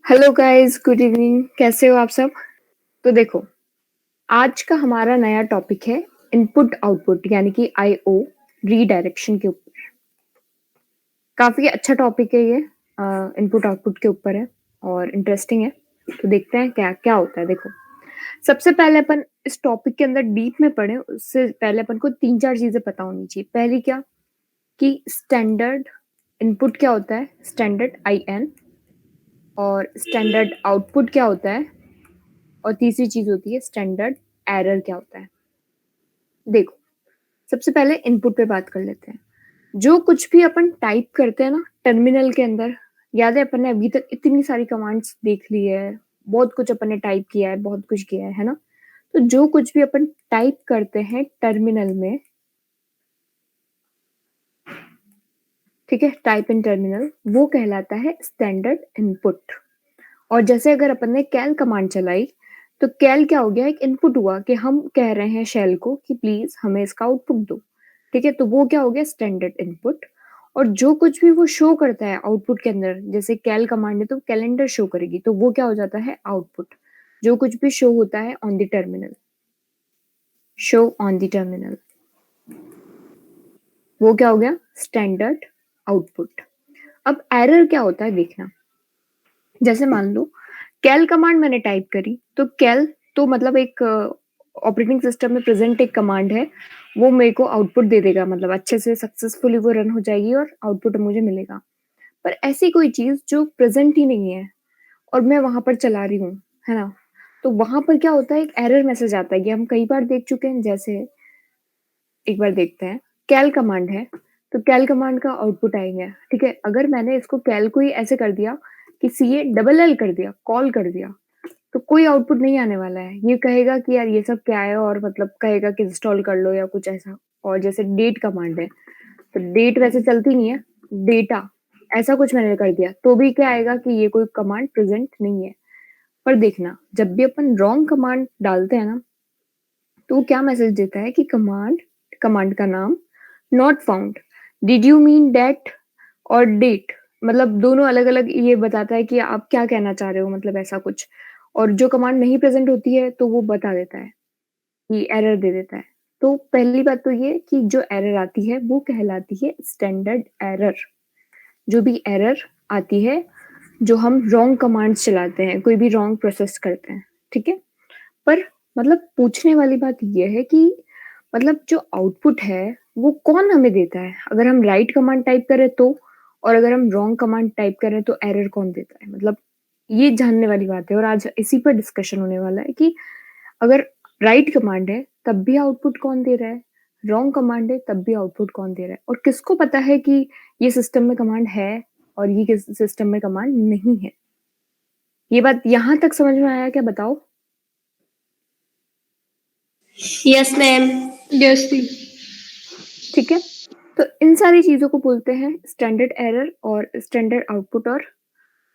Hello guys, good evening. कैसे हो आप सब? तो देखो, आज का हमारा नया टॉपिक है इनपुट आउटपुट यानी कि आईओ रीडायरेक्शन के ऊपर। काफी अच्छा टॉपिक है ये। इनपुट आउटपुट के ऊपर है और इंटरेस्टिंग है। तो देखते हैं क्या क्या होता है। देखो, सबसे पहले अपन इस टॉपिक के अंदर डीप में पढ़े उससे पहले अपन को तीन चार चीजें पता होनी चाहिए। पहली क्या कि स्टैंडर्ड इनपुट क्या होता है, स्टैंडर्ड आई एन, और स्टैंडर्ड आउटपुट क्या होता है, और तीसरी चीज होती है स्टैंडर्ड एरर क्या होता है। देखो, सबसे पहले इनपुट पे बात कर लेते हैं। जो कुछ भी अपन टाइप करते हैं ना टर्मिनल के अंदर, याद है अपन ने अभी तक इतनी सारी कमांड्स देख ली है, बहुत कुछ अपन ने टाइप किया है, बहुत कुछ किया है ना। तो जो कुछ भी अपन टाइप करते हैं टर्मिनल में, ठीक है, टाइप इन टर्मिनल, वो कहलाता है स्टैंडर्ड इनपुट। और जैसे अगर अपन ने कैल कमांड चलाई, तो कैल क्या हो गया, एक इनपुट हुआ कि हम कह रहे हैं शेल को कि प्लीज हमें इसका आउटपुट दो। ठीक है, तो वो क्या हो गया, स्टैंडर्ड इनपुट। और जो कुछ भी वो शो करता है आउटपुट के अंदर, जैसे कैल कमांड है तो कैलेंडर शो करेगी, तो वो क्या हो जाता है, आउटपुट। जो कुछ भी शो होता है on the terminal, show on the terminal, वो क्या हो गया, स्टैंडर्ड आउटपुट। अब एरर क्या होता है देखना। जैसे मान लो कैल कमांड मैंने टाइप करी, तो कैल तो मतलब एक ऑपरेटिंग सिस्टम में प्रेजेंट एक कमांड है, वो मेरे को आउटपुट दे देगा, मतलब अच्छे से सक्सेसफुली वो रन हो जाएगी और आउटपुट मुझे मिलेगा। पर ऐसी कोई चीज जो प्रेजेंट ही नहीं है और मैं वहां पर चला रही हूँ, है ना, तो वहां पर क्या होता है, एक एरर मैसेज आता है। कि हम कई बार देख चुके हैं। जैसे एक बार देखते हैं, कैल कमांड है, तो कैल कमांड का आउटपुट आएगा। ठीक है, अगर मैंने इसको कैल को ही ऐसे कर दिया कि सी ए डबल एल कर दिया, कॉल कर दिया, तो कोई आउटपुट नहीं आने वाला है। ये कहेगा कि यार ये सब क्या है, और मतलब कहेगा कि इंस्टॉल कर लो या कुछ ऐसा। और जैसे डेट कमांड है, तो डेट वैसे चलती नहीं है, डेटा ऐसा कुछ मैंने कर दिया, तो भी क्या आएगा कि ये कोई कमांड प्रेजेंट नहीं है। पर देखना, जब भी अपन रॉन्ग कमांड डालते हैं ना, तो वो क्या मैसेज देता है कि कमांड, कमांड का नाम not found, did you mean that, और डेट, मतलब दोनों अलग अलग ये बताता है कि आप क्या कहना चाह रहे हो, मतलब ऐसा कुछ। और जो कमांड नहीं प्रेजेंट होती है तो वो बता देता है कि एरर दे देता है। तो पहली बात तो ये कि जो एरर आती है वो कहलाती है स्टैंडर्ड एरर। जो भी एरर आती है, जो हम रॉन्ग कमांड्स चलाते हैं, कोई भी रॉन्ग प्रोसेस करते हैं, ठीक है। पर मतलब पूछने वाली बात यह है कि मतलब जो आउटपुट है वो कौन हमें देता है। अगर हम राइट कमांड टाइप करें तो, और अगर हम रॉन्ग कमांड टाइप करें तो एरर कौन देता है, मतलब ये जानने वाली बात है। और आज इसी पर डिस्कशन होने वाला है कि अगर राइट कमांड है तब भी आउटपुट कौन दे रहा है, रॉन्ग कमांड है तब भी आउटपुट कौन दे रहा है, और किसको पता है कि ये सिस्टम में कमांड है और ये किस सिस्टम में कमांड नहीं है। ये बात यहां तक समझ में आया क्या, बताओ? Yes ma'am. यस दी। ठीक है, तो इन सारी चीजों को बोलते हैं स्टैंडर्ड एरर और स्टैंडर्ड आउटपुट और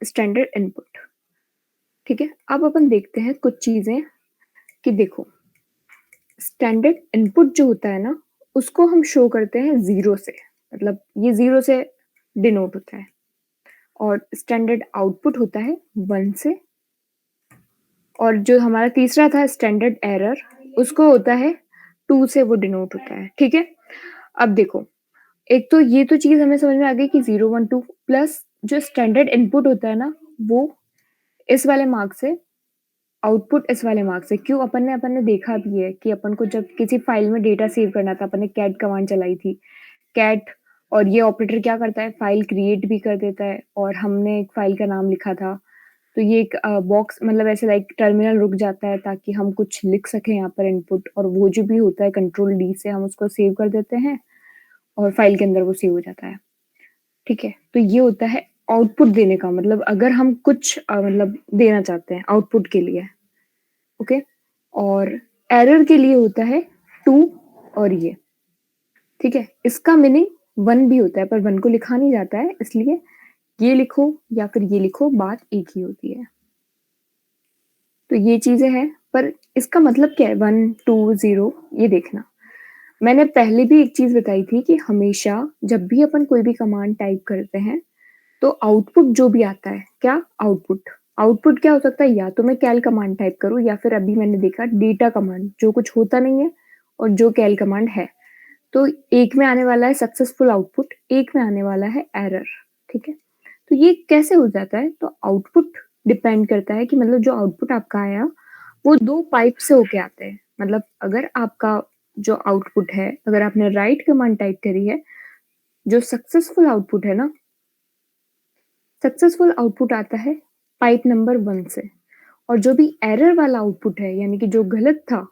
स्टैंडर्ड इनपुट। ठीक है, अब अपन देखते हैं कुछ चीजें कि देखो, स्टैंडर्ड इनपुट जो होता है ना, उसको हम शो करते हैं जीरो से, मतलब ये जीरो से डिनोट होता है। और स्टैंडर्ड आउटपुट होता है वन से। और जो हमारा तीसरा था स्टैंडर्ड एरर, उसको होता है टू से, वो डिनोट होता है। ठीक है, अब देखो, एक तो ये तो चीज हमें समझ में आ गई कि 0 1 2, प्लस जो स्टैंडर्ड इनपुट होता है ना, वो इस वाले मार्क से, आउटपुट इस वाले मार्क से। क्यों, अपन ने देखा भी है कि अपन को जब किसी फाइल में डेटा सेव करना था, अपन ने कैट कमांड चलाई थी, कैट। और ये ऑपरेटर क्या करता है, फाइल क्रिएट भी कर देता है, और हमने एक फाइल का नाम लिखा था, तो ये एक बॉक्स, मतलब ऐसे लाइक टर्मिनल रुक जाता है ताकि हम कुछ लिख सकें यहाँ पर इनपुट, और वो जो भी होता है कंट्रोल डी से हम उसको सेव कर देते हैं और फाइल के अंदर वो सेव हो जाता है। ठीक है, तो ये होता है आउटपुट देने का मतलब, अगर हम कुछ मतलब देना चाहते हैं आउटपुट के लिए। ओके, और एरर के लिए होता है टू और ये। ठीक है, इसका मीनिंग वन भी होता है, पर वन को लिखा नहीं जाता है, इसलिए ये लिखो या फिर ये लिखो, बात एक ही होती है। तो ये चीजें हैं, पर इसका मतलब क्या है 1 2 0, ये देखना। मैंने पहले भी एक चीज बताई थी कि हमेशा जब भी अपन कोई भी कमांड टाइप करते हैं, तो आउटपुट जो भी आता है, क्या आउटपुट, आउटपुट क्या हो सकता है, या तो मैं कैल कमांड टाइप करूँ या फिर अभी मैंने देखा डेटा कमांड, जो कुछ होता नहीं है और जो कैल कमांड है। तो एक में आने वाला है सक्सेसफुल आउटपुट, एक में आने वाला है एरर, ठीक है? तो ये कैसे हो जाता है? तो आउटपुट डिपेंड करता है कि मतलब जो आउटपुट आपका आया, वो 2 पाइप से होके आते हैं। मतलब अगर आपका जो आउटपुट है, अगर आपने राइट कमांड टाइप करी है, जो सक्सेसफुल आउटपुट है ना, सक्सेसफुल आउटपुट आता है पाइप नंबर 1 से। और जो भी एरर वाला आउटपुट है, यानी कि जो गलत था,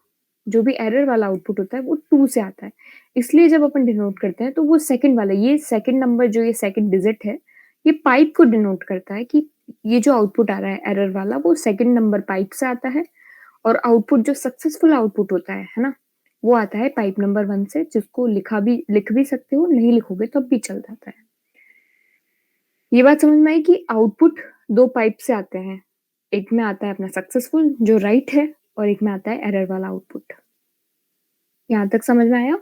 जो भी एरर वाला आउटपुट होता है वो 2 से आता है। इसलिए जब अपन डिनोट करते हैं तो वो सेकंड वाला, ये सेकंड नंबर जो ये सेकंड डिजिट है, ये पाइप को डिनोट करता है कि ये जो आउटपुट आ रहा है एरर वाला, वो सेकंड नंबर पाइप से आता है। और आउटपुट जो सक्सेसफुल आउटपुट होता है ना? वो आता है पाइप नंबर 1 से, जिसको लिख भी सकते हो, नहीं लिखोगे तब भी चल जाता है। ये बात समझ में आई कि आउटपुट 2 पाइप से आते हैं। एक में आता है अपना सक्सेसफुल जो राइट है, और एक में आता है एरर वाला आउटपुट। यहाँ तक समझ में आया?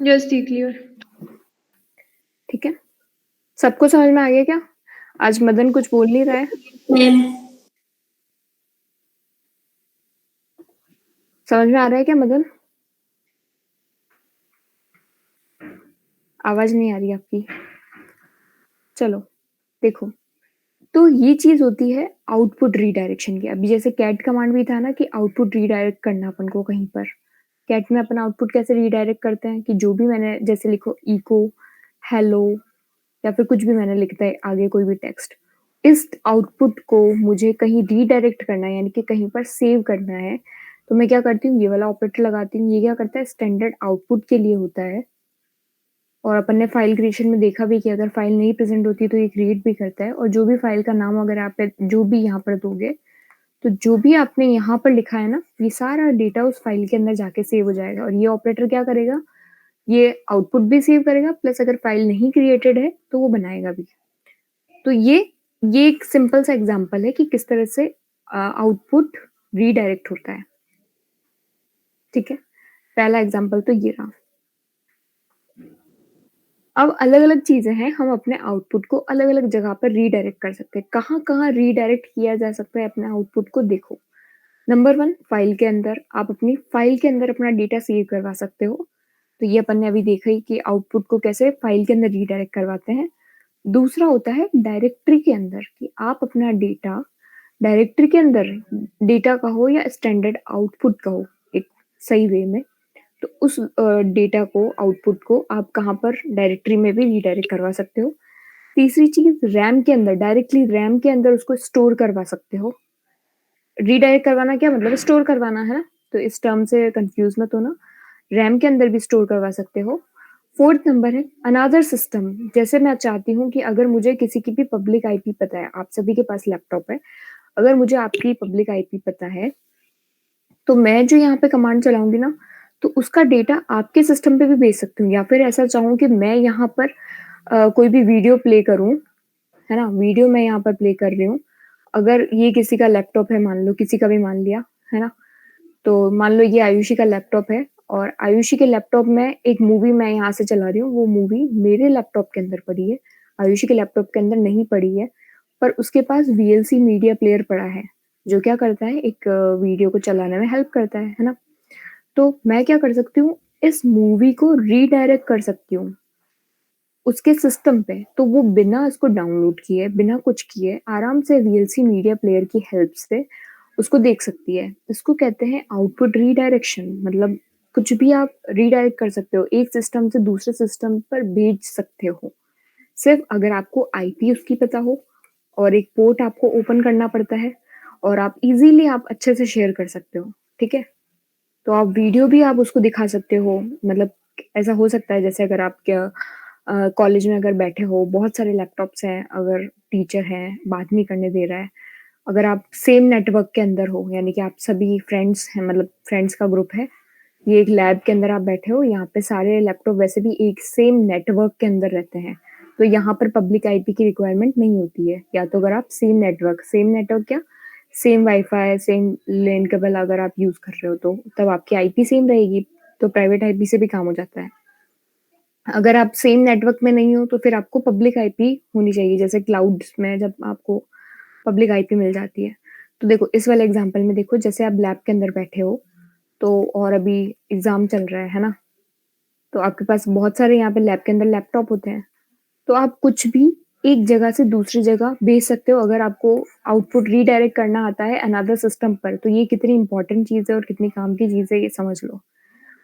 Yes, दी क्लियर। ठीक है? सबको समझ में आ गया क्या? आज मदन कुछ बोल नहीं रहा है। मैम। समझ में आ रहा है क्या मदन? आवाज़ नहीं आ रही आपकी। चलो, देखो, तो ये चीज़ होती है आउटपुट रीडायरेक्शन की। अभी जैसे कैट कमांड भी था ना कि आउटपुट रीडायरेक्ट करना अपन को कहीं पर। कैट में अपन आउटपुट कैसे रीडायरेक्ट करते हैं कि जो भी मैंने जैसे लिखो इको, हेलो या फिर कुछ भी मैंने लिखता है आगे कोई भी टेक्स्ट, इस आउटपुट को मुझे कहीं रीडायरेक्ट करना है, यानी कि कहीं पर सेव करना है, तो मैं क्या करती हूँ, ये वाला ऑपरेटर लगाती हूँ। ये क्या करता है, स्टैंडर्ड आउटपुट के लिए होता है। और अपन ने फाइल क्रिएशन में देखा भी कि अगर फाइल नहीं प्रेजेंट होती तो ये क्रिएट भी करता है। और जो भी फाइल का नाम अगर आप जो भी यहाँ पर दोगे, तो जो भी आपने यहाँ पर लिखा है ना, ये सारा डेटा उस फाइल के अंदर जाके सेव हो जाएगा। और ये ऑपरेटर क्या करेगा, ये आउटपुट भी सेव करेगा, प्लस अगर फाइल नहीं क्रिएटेड है तो वो बनाएगा भी। तो ये एक सिंपल सा एग्जांपल है कि किस तरह से आउटपुट रीडायरेक्ट होता है। ठीक है, पहला एग्जांपल तो ये रहा। अब अलग-अलग चीजें हैं, हम अपने आउटपुट को अलग-अलग जगह पर रीडायरेक्ट कर सकते हैं। कहाँ-कहाँ रीडायरेक्ट किया जा सकता है अपने आउटपुट को, देखो। नंबर 1, फाइल के अंदर, आप अपनी फाइल के अंदर अपना डेटा सेव करवा सकते हो। तो ये अपन ने अभी देखा ही कि आउटपुट को कैसे फाइल के अंदर रीडायरेक्ट करवाते हैं। दूसरा होता है डायरेक्टरी के अंदर, कि आप अपना डेटा डायरेक्टरी के अंदर, डेटा का हो या स्टैंडर्ड आउटपुट का हो, एक सही वे में, तो उस डेटा को, आउटपुट को आप कहाँ पर डायरेक्टरी में भी रीडायरेक्ट करवा सकते हो। तीसरी चीज़, रैम के अंदर, डायरेक्टली रैम के अंदर उसको स्टोर करवा सकते हो। रीडायरेक्ट करवाना क्या मतलब, स्टोर करवाना है ना, तो इस टर्म से कंफ्यूज मत होना। रैम के अंदर भी स्टोर करवा सकते हो। फोर्थ नंबर है अनदर सिस्टम। जैसे मैं चाहती हूँ कि अगर मुझे किसी की भी पब्लिक आईपी पता है, आप सभी के पास लैपटॉप है, अगर मुझे आपकी पब्लिक आईपी पता है, तो मैं जो यहाँ पे कमांड चलाऊंगी ना, तो उसका डेटा आपके सिस्टम पे भी भेज सकती हूँ। या फिर ऐसा चाहूँ कि मैं यहाँ पर कोई भी वीडियो प्ले करूँ, है ना? वीडियो मैं यहाँ पर प्ले कर रही हूँ। अगर ये किसी का लैपटॉप है, मान लो, किसी का भी मान लिया, है ना? तो मान लो ये आयुषी का लैपटॉप है, और आयुषी के लैपटॉप में एक मूवी मैं यहाँ से चला रही हूँ, वो मूवी मेरे लैपटॉप के अंदर पड़ी है, आयुषी के लैपटॉप के अंदर नहीं पड़ी है, पर उसके पास वीएलसी मीडिया प्लेयर पड़ा है, जो क्या करता है, एक वीडियो को चलाने में हेल्प करता है ना? तो मैं क्या कर सकती हूँ, इस मूवी को रीडायरेक्ट कर सकती हूँ उसके सिस्टम पे, तो वो बिना इसको डाउनलोड किए, बिना कुछ किए, आराम से वीएलसी मीडिया प्लेयर की हेल्प से उसको देख सकती है। इसको कहते हैं आउटपुट रीडायरेक्शन। मतलब कुछ भी आप रीडायरेक्ट कर सकते हो, एक सिस्टम से दूसरे सिस्टम पर भेज सकते हो। सिर्फ अगर आपको आईपी उसकी पता हो, और एक पोर्ट आपको ओपन करना पड़ता है, और आप इज़िली आप अच्छे से शेयर कर सकते हो, ठीक है? तो आप वीडियो भी आप उसको दिखा सकते हो। मतलब ऐसा हो सकता है, जैसे अगर आप क्या कॉलेज में अगर बैठे हो, बहुत सारे लैपटॉप्स हैं, अगर टीचर है, बात नहीं करने दे रहा है, अगर आप सेम नेटवर्क के अंदर हो, यानी कि आप सभी फ्रेंड्स हैं, मतलब फ्रेंड्स का ग्रुप है, ये एक लैब के अंदर आप बैठे हो, यहाँ पे सारे लैपटॉप वैसे भी एक सेम नेटवर्क के अंदर रहते हैं, तो यहाँ पर पब्लिक आईपी की रिक्वायरमेंट नहीं होती है। या तो अगर आप सेम नेटवर्क क्या, सेम वाईफाई, सेम लेन केबल अगर आप यूज कर रहे हो, तो तब आपकी आईपी सेम रहेगी, तो प्राइवेट आईपी से भी काम हो जाता है। अगर आप सेम नेटवर्क में नहीं हो तो फिर आपको पब्लिक आईपी होनी चाहिए, जैसे क्लाउड्स में जब आपको पब्लिक आईपी मिल जाती है। तो देखो इस वाले एग्ज़ाम्पल में देखो, जैसे आप लैब के अंदर बैठे हो, तो और अभी एग्ज़ाम चल रहा है ना? तो आपके पास बहुत सारे यहाँ पे लैब के अंदर लैपटॉप होते हैं। तो आप कुछ भी एक जगह से दूसरी जगह भेज सकते हो, अगर आपको आउटपुट रीडायरेक्ट करना आता है अनदर सिस्टम पर। तो ये कितनी इम्पोर्टेंट चीज़ है और कितनी काम की चीज़ है, ये समझ लो।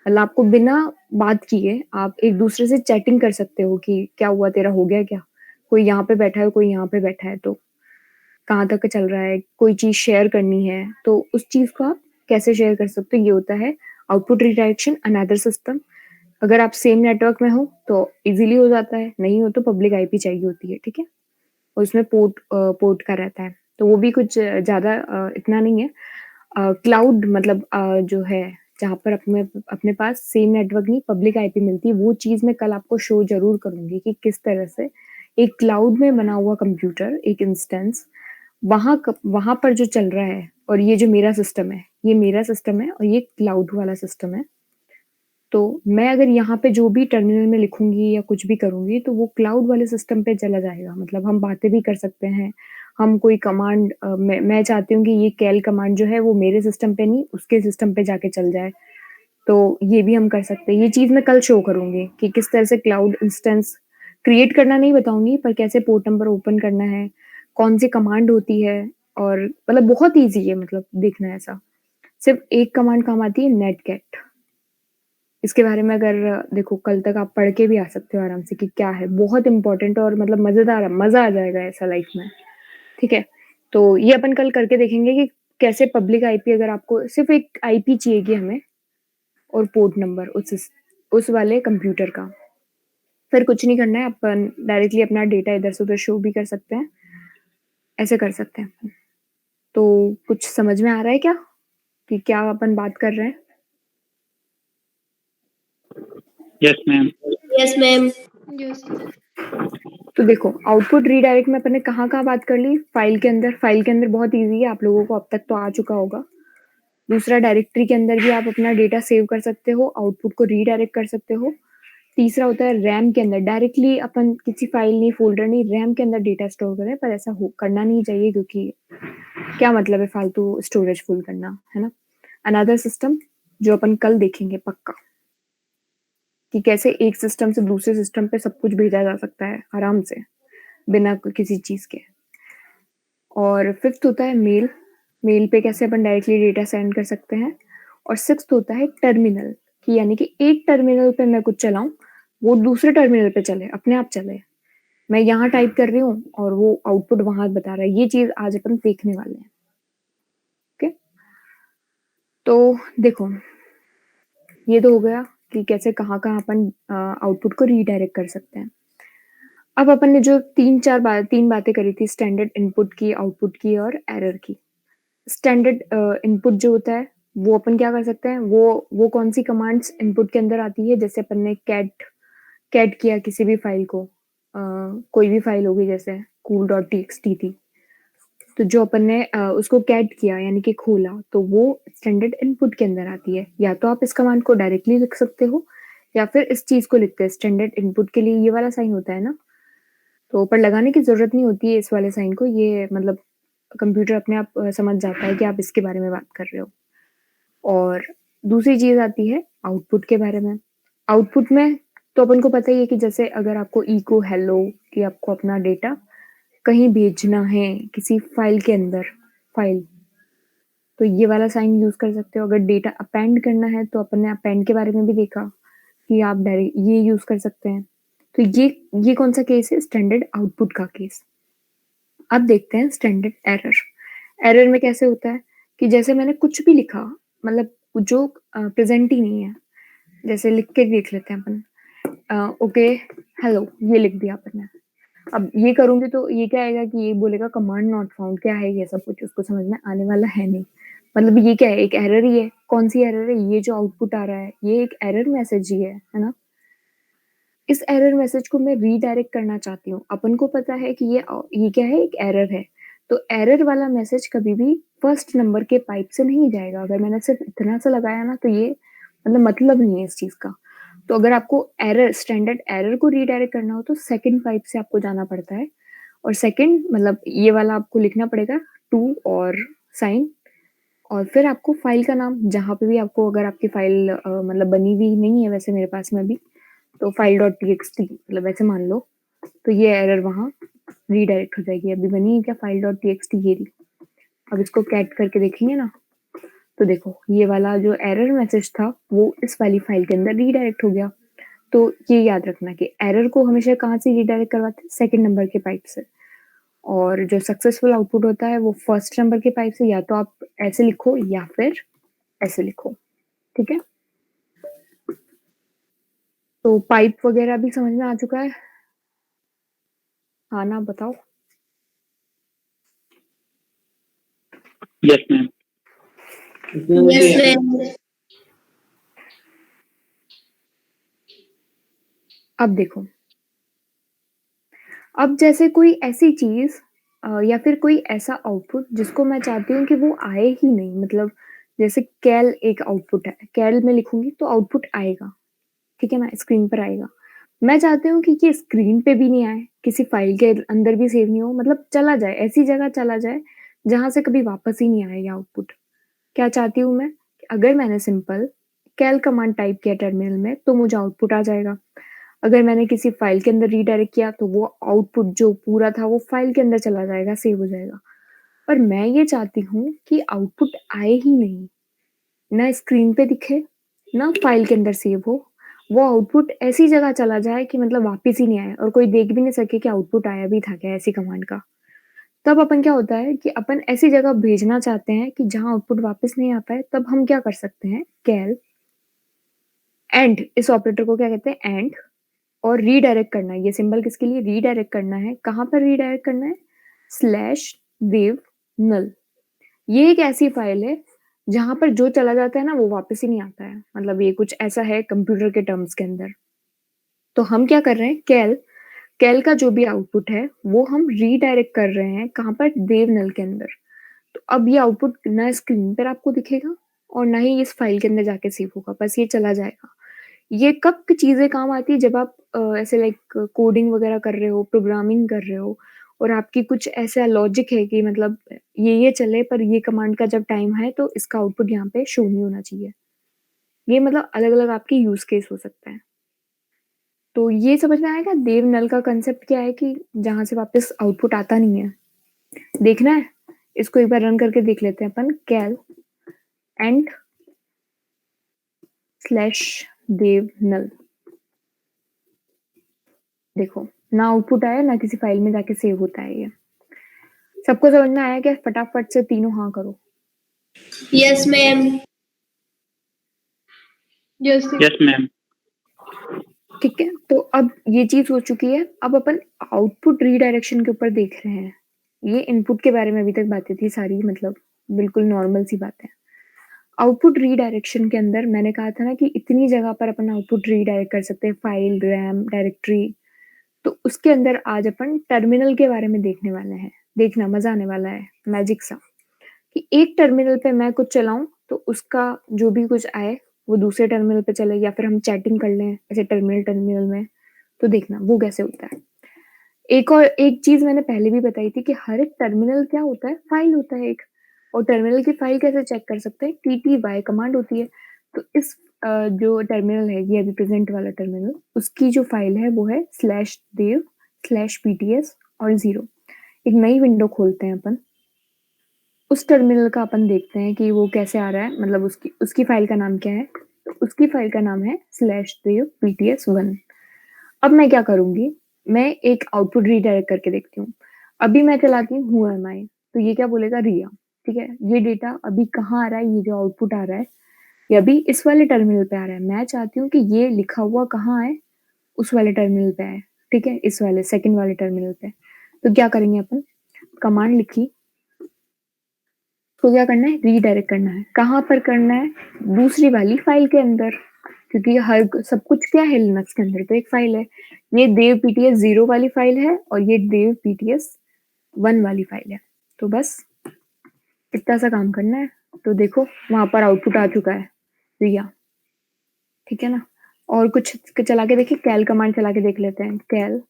मतलब आपको बिना बात किए आप एक-दूसरे से चैटिंग कर सकते हो कि क्या हुआ तेरा, हो गया क्या? कोई यहाँ पे बैठा है, कोई यहाँ पे बैठा है, तो कहाँ तक चल रहा है? कोई चीज़ शेयर करनी है, तो उस चीज़ को आप कैसे शेयर कर सकते हो? ये होता है आउटपुट रीडायरेक्शन अनदर सिस्टम। अगर आप सेम नेटवर्क में हो तो ईज़िली हो जाता है, नहीं हो तो पब्लिक आईपी चाहिए होती है, ठीक है? और उसमें पोर्ट का रहता है, तो वो भी कुछ ज़्यादा इतना नहीं है। क्लाउड मतलब जो है, जहाँ पर अपने अपने पास सेम नेटवर्क नहीं पब्लिक आईपी मिलती है, वो चीज़ मैं कल आपको शो ज़रूर करूँगी कि किस तरह से एक क्लाउड में बना हुआ कंप्यूटर, एक इंस्टेंस वहाँ पर जो चल रहा है, और ये जो मेरा सिस्टम है, ये मेरा सिस्टम है और ये क्लाउड वाला सिस्टम है। तो मैं अगर यहाँ पे जो भी टर्मिनल में लिखूँगी या कुछ भी करूँगी, तो वो क्लाउड वाले सिस्टम पे चला जाएगा। मतलब हम बातें भी कर सकते हैं, हम कोई कमांड मैं चाहती हूँ कि ये कैल कमांड जो है वो मेरे सिस्टम पे नहीं, उसके सिस्टम पे जाके चल जाए। तो ये भी हम कर सकते हैं। ये चीज़ मैं कल शो करूँगी कि किस तरह से क्लाउड इंस्टेंस क्रिएट करना नहीं बताऊँगी, पर कैसे पोर्ट नंबर ओपन करना है, कौन-सी कमांड होती है, और मतलब बहुत ईज़ी है, मतलब देखना ऐसा। सिर्फ़ एक कमांड काम आती है, नेटगेट। इसके बारे में अगर देखो कल तक आप पढ़ के भी आ सकते हो आराम से कि क्या है, बहुत इम्पोर्टेंट और मतलब मज़ेदार है, मज़ा आ जाएगा ऐसा लाइफ में, ठीक है? तो ये अपन कल करके देखेंगे कि कैसे पब्लिक आईपी, अगर आपको सिर्फ़ एक आईपी चाहिएगी हमें और पोर्ट नंबर उस वाले कंप्यूटर का। फिर कुछ नहीं करना है, अपन डायरेक्टली अपना डेटा इधर से उधर शो भी कर सकते हैं, ऐसे कर सकते हैं अपन। तो कुछ समझ में आ रहा है क्या, कि क्या अपन बात कर रहे हैं? Yes ma'am. Yes ma'am. Yes. तो देखो आउटपुट रीडायरेक्ट में अपन ने कहाँ-कहाँ बात कर ली? फाइल के अंदर बहुत ईज़ी है, आप लोगों को अब तक तो आ चुका होगा। दूसरा, डायरेक्टरी के अंदर भी आप अपना डेटा सेव कर सकते हो, आउटपुट को रीडायरेक्ट कर सकते हो। तीसरा होता है रैम के अंदर, डायरेक्टली अपन किसी फाइल नहीं, फ़ोल्डर नहीं, रैम के अंदर डेटा स्टोर करें, पर ऐसा हो करना नहीं चाहिए, क्योंकि क्या मतलब है फालतू स्टोरेज फुल करना, है ना? अनदर सिस्टम जो अपन कल देखेंगे पक्का, कि कैसे एक सिस्टम से दूसरे सिस्टम पे सब कुछ भेजा जा सकता है आराम से, बिना किसी चीज़ के। और फिफ्थ होता है मेल, मेल पे कैसे अपन डायरेक्टली डेटा सेंड कर सकते हैं। और सिक्स्थ होता है टर्मिनल, कि यानी कि एक टर्मिनल पे मैं कुछ चलाऊँ, वो दूसरे टर्मिनल पे चले, अपने आप चले। मैं यहाँ टाइप कर रही हूँ और वो आउटपुट वहाँ बता रहा है। ये चीज़ आज अपन देखने वाले हैं, ओके? तो देखो, ये तो हो गया कि कैसे कहाँ-कहाँ अपन आउटपुट को रीडायरेक्ट कर सकते हैं। अब अपन ने जो 3 बातें करी थी, स्टैंडर्ड इनपुट की, आउटपुट की और एरर की। स्टैंडर्ड इनपुट जो होता है, वो अपन क्या कर सकते हैं, वो कौन-सी कमांड्स इनपुट के अंदर आती है, जैसे अपन ने कैट कैट किया किसी भी फाइल को, कोई भी फाइल होगी जैसे cool.txt थी, तो जो अपन ने उसको कैट किया यानी कि खोला, तो वो स्टैंडर्ड इनपुट के अंदर आती है। या तो आप इस कमांड को डायरेक्टली लिख सकते हो, या फिर इस चीज़ को लिखते हैं, स्टैंडर्ड इनपुट के लिए ये वाला साइन होता है ना, तो ऊपर लगाने की ज़रूरत नहीं होती है इस वाले साइन को, ये मतलब कंप्यूटर अपने आप समझ जाता है कि आप इसके बारे में बात कर रहे हो। और दूसरी चीज़ आती है आउटपुट के बारे में। आउटपुट में तो अपन को पता ही है कि जैसे अगर आपको इको हेलो, कि आपको अपना डेटा कहीं भेजना है किसी फाइल के अंदर, फाइल, तो ये वाला साइन यूज़ कर सकते हो। अगर डेटा अपेंड करना है तो अपन ने अपेंड के बारे में भी देखा कि आप डायरेक्ट ये यूज़ कर सकते हैं। तो ये कौन-सा केस है? स्टैंडर्ड आउटपुट का केस। अब देखते हैं स्टैंडर्ड एरर। एरर में कैसे होता है कि जैसे मैंने कुछ भी लिखा, मतलब जो प्रेज़ेंट ही नहीं है, जैसे लिख के देख लेते हैं अपन, ओके हेलो, ये लिख दिया अपन ने। अब ये करूँगी तो ये क्या आएगा कि ये बोलेगा कमांड नॉट फाउंड, क्या है ये सब कुछ, उसको समझ में आने वाला है नहीं। मतलब ये क्या है? एक एरर ही है। कौन-सी एरर है? ये जो आउटपुट आ रहा है, ये एक एरर मैसेज ही है ना? इस एरर मैसेज को मैं रीडायरेक्ट करना चाहती हूँ। अपन को पता है कि ये क्या है? एक एरर है। तो एरर वाला मैसेज कभी भी फर्स्ट नंबर के पाइप से नहीं जाएगा। अगर मैंने सिर्फ़ इतना सा लगाया ना, तो ये मतलब नहीं है इस चीज़ का। तो अगर आपको स्टैंडर्ड एरर को रीडायरेक्ट करना हो तो सेकंड पाइप से आपको जाना पड़ता है और सेकंड मतलब ये वाला आपको लिखना पड़ेगा 2 और साइन और फिर आपको फाइल का नाम जहाँ पे भी आपको अगर आपकी फाइल मतलब बनी हुई नहीं है वैसे मेरे पास में अभी तो file.txt मतलब वैसे मान लो तो ये एरर वहाँ रीडायरेक्ट हो जाएगी। अभी बनी है क्या file.txt ये रही। अब इसको कैट करके देखेंगे ना तो देखो ये वाला जो एरर मैसेज था वो इस वाली फाइल के अंदर रीडायरेक्ट हो गया। तो ये याद रखना कि एरर को हमेशा कहाँ से रीडायरेक्ट करवाते हैं सेकंड नंबर के पाइप से और जो सक्सेसफुल आउटपुट होता है वो फर्स्ट नंबर के पाइप से या तो आप ऐसे लिखो या फिर ऐसे लिखो। ठीक है तो पाइप वगैरह भी समझ में आ चुका है। हाँ ना बताओ। Yes, ma'am. Yes, ma'am. अब देखो अब जैसे कोई ऐसी चीज या फिर कोई ऐसा आउटपुट जिसको मैं चाहती हूँ कि वो आए ही नहीं मतलब जैसे कैल एक आउटपुट है कैल में लिखूंगी तो आउटपुट आएगा। ठीक है ना स्क्रीन पर आएगा। मैं चाहती हूँ कि ये स्क्रीन पे भी नहीं आए किसी फाइल के अंदर भी सेव नहीं हो मतलब चला जाए ऐसी जगह चला जाए जहां से कभी वापस ही नहीं आए ये आउटपुट। क्या चाहती हूँ मैं अगर मैंने सिंपल कैल कमांड टाइप किया टर्मिनल में तो मुझे आउटपुट आ जाएगा। अगर मैंने किसी फाइल के अंदर रीडायरेक्ट किया तो वो आउटपुट जो पूरा था वो फाइल के अंदर चला जाएगा सेव हो जाएगा। पर मैं ये चाहती हूँ कि आउटपुट आए ही नहीं ना स्क्रीन पे दिखे ना फाइल के अंदर सेव हो वो आउटपुट ऐसी जगह चला जाए कि मतलब वापस ही नहीं आए और कोई देख भी नहीं सके कि आउटपुट आया भी था क्या ऐसी कमांड का। तब अपन क्या होता है कि अपन ऐसी जगह भेजना चाहते हैं कि जहां आउटपुट वापस नहीं आता है तब हम क्या कर सकते हैं कैल एंड इस ऑपरेटर को क्या कहते हैं एंड और रीडायरेक्ट करना है। ये सिंबल किसके लिए रीडायरेक्ट करना है कहाँ पर रीडायरेक्ट करना है स्लैश देव नल। ये एक ऐसी फाइल है जहां पर जो चला जाता है ना वो वापस ही नहीं आता है मतलब ये कुछ ऐसा है कंप्यूटर के टर्म्स के अंदर। तो हम क्या कर रहे हैं कैल कैल का जो भी आउटपुट है वो हम रीडायरेक्ट कर रहे हैं कहाँ पर देव नल के अंदर। तो अब ये आउटपुट ना स्क्रीन पर आपको दिखेगा और ना ही इस फाइल के अंदर जाके सेव होगा बस ये चला जाएगा। ये कब की चीजें काम आती है जब आप ऐसे लाइक कोडिंग वगैरह कर रहे हो प्रोग्रामिंग कर रहे हो और आपकी कुछ ऐसा लॉजिक है कि मतलब ये चले पर ये कमांड का जब टाइम है तो इसका आउटपुट यहाँ पे शो नहीं होना चाहिए। ये मतलब अलग अलग आपकी यूज केस हो सकता है। तो ये समझ में आएगा देव नल का कंसेप्ट क्या है कि जहां से वापस आउटपुट आता नहीं है। देखना है इसको एक बार रन करके देख लेते हैं अपन कैल एंड स्लैश देव नल। देखो ना आउटपुट आया ना किसी फाइल में जाके सेव होता है। ये सबको समझ में आया क्या फटाफट से तीनों हाँ करो। Yes, ma'am. Yes, Yes, ma'am. ठीक है तो अब ये चीज हो चुकी है। अब अपन आउटपुट रीडायरेक्शन के ऊपर देख रहे हैं। ये इनपुट के बारे में अभी तक बातें थी सारी मतलब बिल्कुल नॉर्मल सी बात है। आउटपुट रीडायरेक्शन के अंदर मैंने कहा था ना कि इतनी जगह पर अपन आउटपुट रीडायरेक्ट कर सकते हैं फाइल रैम डायरेक्टरी। तो उसके अंदर आज अपन टर्मिनल के बारे में देखने वाले हैं। देखना मजा आने वाला है मैजिक सा कि एक टर्मिनल पे मैं कुछ चलाऊं तो उसका जो भी कुछ आए वो दूसरे टर्मिनल पे चले या फिर हम चैटिंग कर लें ऐसे टर्मिनल टर्मिनल में। तो देखना वो कैसे होता है। एक चीज मैंने पहले भी बताई थी कि हर एक टर्मिनल क्या होता है फाइल होता है एक। और टर्मिनल की फाइल कैसे चेक कर सकते हैं TTY कमांड होती है। तो इस जो टर्मिनल है ये अभी प्रेजेंट वाला टर्मिनल उसकी जो फाइल है वो है स्लैश देव स्लैश PTS और 0। एक नई विंडो खोलते हैं अपन उस टर्मिनल का अपन देखते हैं कि वो कैसे आ रहा है मतलब उसकी उसकी फाइल का नाम क्या है। तो उसकी फाइल का नाम है स्लैश देव PTS1। अब मैं क्या करूंगी मैं एक आउटपुट रीडायरेक्ट करके देखती हूँ। अभी मैं चलाती हूँ हु एम आई तो ये क्या बोलेगा रिया। ठीक है ये डेटा अभी कहाँ आ रहा है ये जो आउटपुट आ रहा है ये अभी इस वाले टर्मिनल पे आ रहा है। मैं चाहती हूँ कि ये लिखा हुआ कहाँ है उस वाले टर्मिनल पे आए। ठीक है इस वाले सेकंड वाले टर्मिनल पे। तो क्या करेंगे अपन कमांड लिखी तो क्या करना है रीडायरेक्ट करना है। कहाँ पर करना है दूसरी वाली फाइल के अंदर क्योंकि हर सब कुछ क्या है लिनक्स के अंदर तो एक फाइल है। ये देव PTS0 वाली फाइल है और ये देव PTS1 वाली फाइल है। तो बस इतना सा काम करना है। तो देखो वहां पर आउटपुट आ चुका है रिया। ठीक है ना और कुछ चला के देखिए, कैल कमांड चला के देख लेते हैं। कैल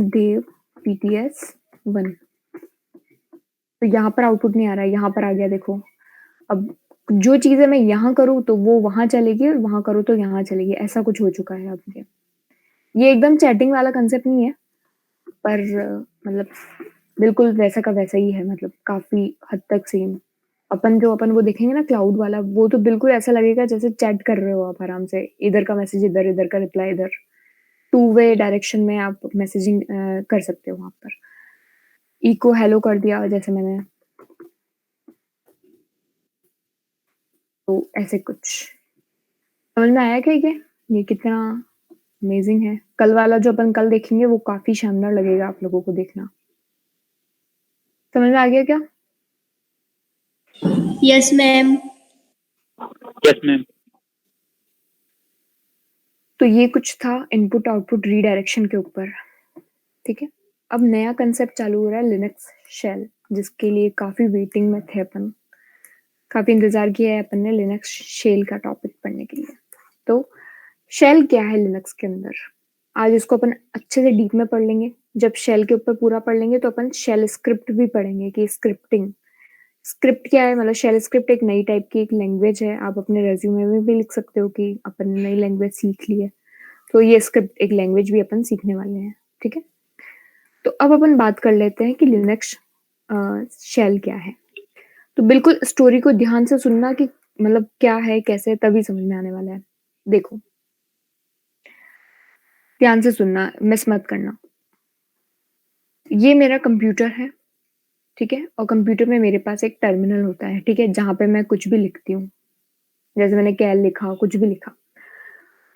देव PTS 1, तो यहाँ पर आउटपुट नहीं आ रहा है, यहाँ पर आ गया देखो। अब जो चीज़ें मैं यहाँ करूँ तो वो वहाँ चलेगी और वहाँ करूँ तो यहाँ चलेगी, ऐसा कुछ हो चुका है अब ये एकदम चैटिंग वाला कंसेप्ट नहीं है, पर मतलब बिल्कुल वैसा का वैसा ही है, मतलब काफ़ी हद तक सेम। अपन वो देखेंगे ना क्लाउड वाला, वो तो बिल्कुल ऐसा लगेगा जैसे चैट कर रहे हो आप आराम से, इधर का मैसेज इधर, इधर का रिप्लाई इधर। 2 वे डायरेक्शन में आप मैसेजिंग कर सकते हो वहाँ पर। इको हेलो कर दिया जैसे मैंने, तो ऐसे कुछ। समझ में आया क्या ये कितना अमेजिंग है? कल वाला जो अपन कल देखेंगे वो काफ़ी शानदार लगेगा आप लोगों को देखना। समझ में आ गया क्या? Yes, ma'am. Yes, ma'am. तो ये कुछ था इनपुट आउटपुट रीडायरेक्शन के ऊपर, ठीक है? अब नया कंसेप्ट चालू हो रहा है लिनक्स शेल, जिसके लिए काफ़ी वेटिंग में थे अपन। काफ़ी इंतज़ार किया है अपन ने लिनक्स शेल का टॉपिक पढ़ने के लिए। तो शेल क्या है लिनक्स के अंदर? आज इसको अपन अच्छे से डीप में पढ़ लेंगे। जब शेल के ऊपर पूरा पढ़ लेंगे तो अपन शेल स्क्रिप्ट भी पढ़ेंगे कि स्क्रिप्टिंग। स्क्रिप्ट क्या है? मतलब शेल स्क्रिप्ट एक नई टाइप की एक लैंग्वेज है। आप अपने रेज़्यूमे में भी लिख सकते हो कि अपन ने नई लैंग्वेज सीख ली है। तो ये स्क्रिप्ट एक लैंग्वेज भी अपन सीखने वाले हैं, ठीक है? तो अब अपन बात कर लेते हैं कि लिनक्स शेल क्या है? तो बिल्कुल स्टोरी को ध्यान से सुनना कि मतलब क्या है, कैसे है, तभी समझ में आने वाला है। देखो, ध्यान से सुनना, मिस मत करना। ये मेरा कंप्यूटर है, ठीक है? और कंप्यूटर में मेरे पास एक टर्मिनल होता है, ठीक है? जहाँ पे मैं कुछ भी लिखती हूँ। जैसे मैंने कैल लिखा, कुछ भी लिखा।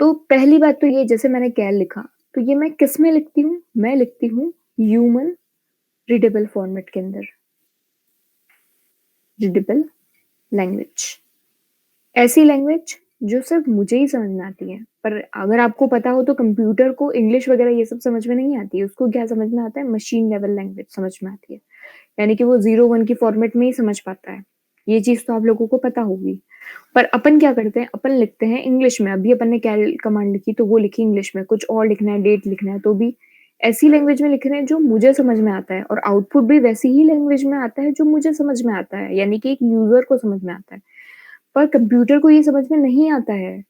तो पहली बात तो ये, जैसे मैंने कैल लिखा, तो ये मैं किस में लिखती हूँ? मैं लिखती हूँ ह्यूमन रीडेबल फॉर्मेट के अंदर। Readable language. ऐसी लैंग्वेज जो सिर्फ मुझे ही समझ में आती है। पर अगर आपको पता हो तो कंप्यूटर को इंग्लिश वगैरह ये सब समझ में नहीं आती है। उसको क्या समझ में आता है? मशीन लेवल लैंग्वेज समझ में आती है। यानी कि वो 0-1 की फॉर्मेट में ही समझ पाता है। ये चीज़ तो आप लोगों को पता होगी। पर अपन क्या करते हैं? अपन लिखते हैं इंग्लिश में। अभी अपन ने कैल कमांड लिखी तो वो लिखी इंग्लिश में। कुछ और लिखना है, डेट लिखना है, तो भी ऐसी लैंग्वेज में लिख रहे हैं जो मुझे समझ में आता है, और आउटपुट भी वैसी ही लैंग्वेज में आता है जो मुझे समझ में आता है, यानी कि एक यूज़र को समझ में आता है। पर कंप्यूटर को ये समझ में नहीं आता है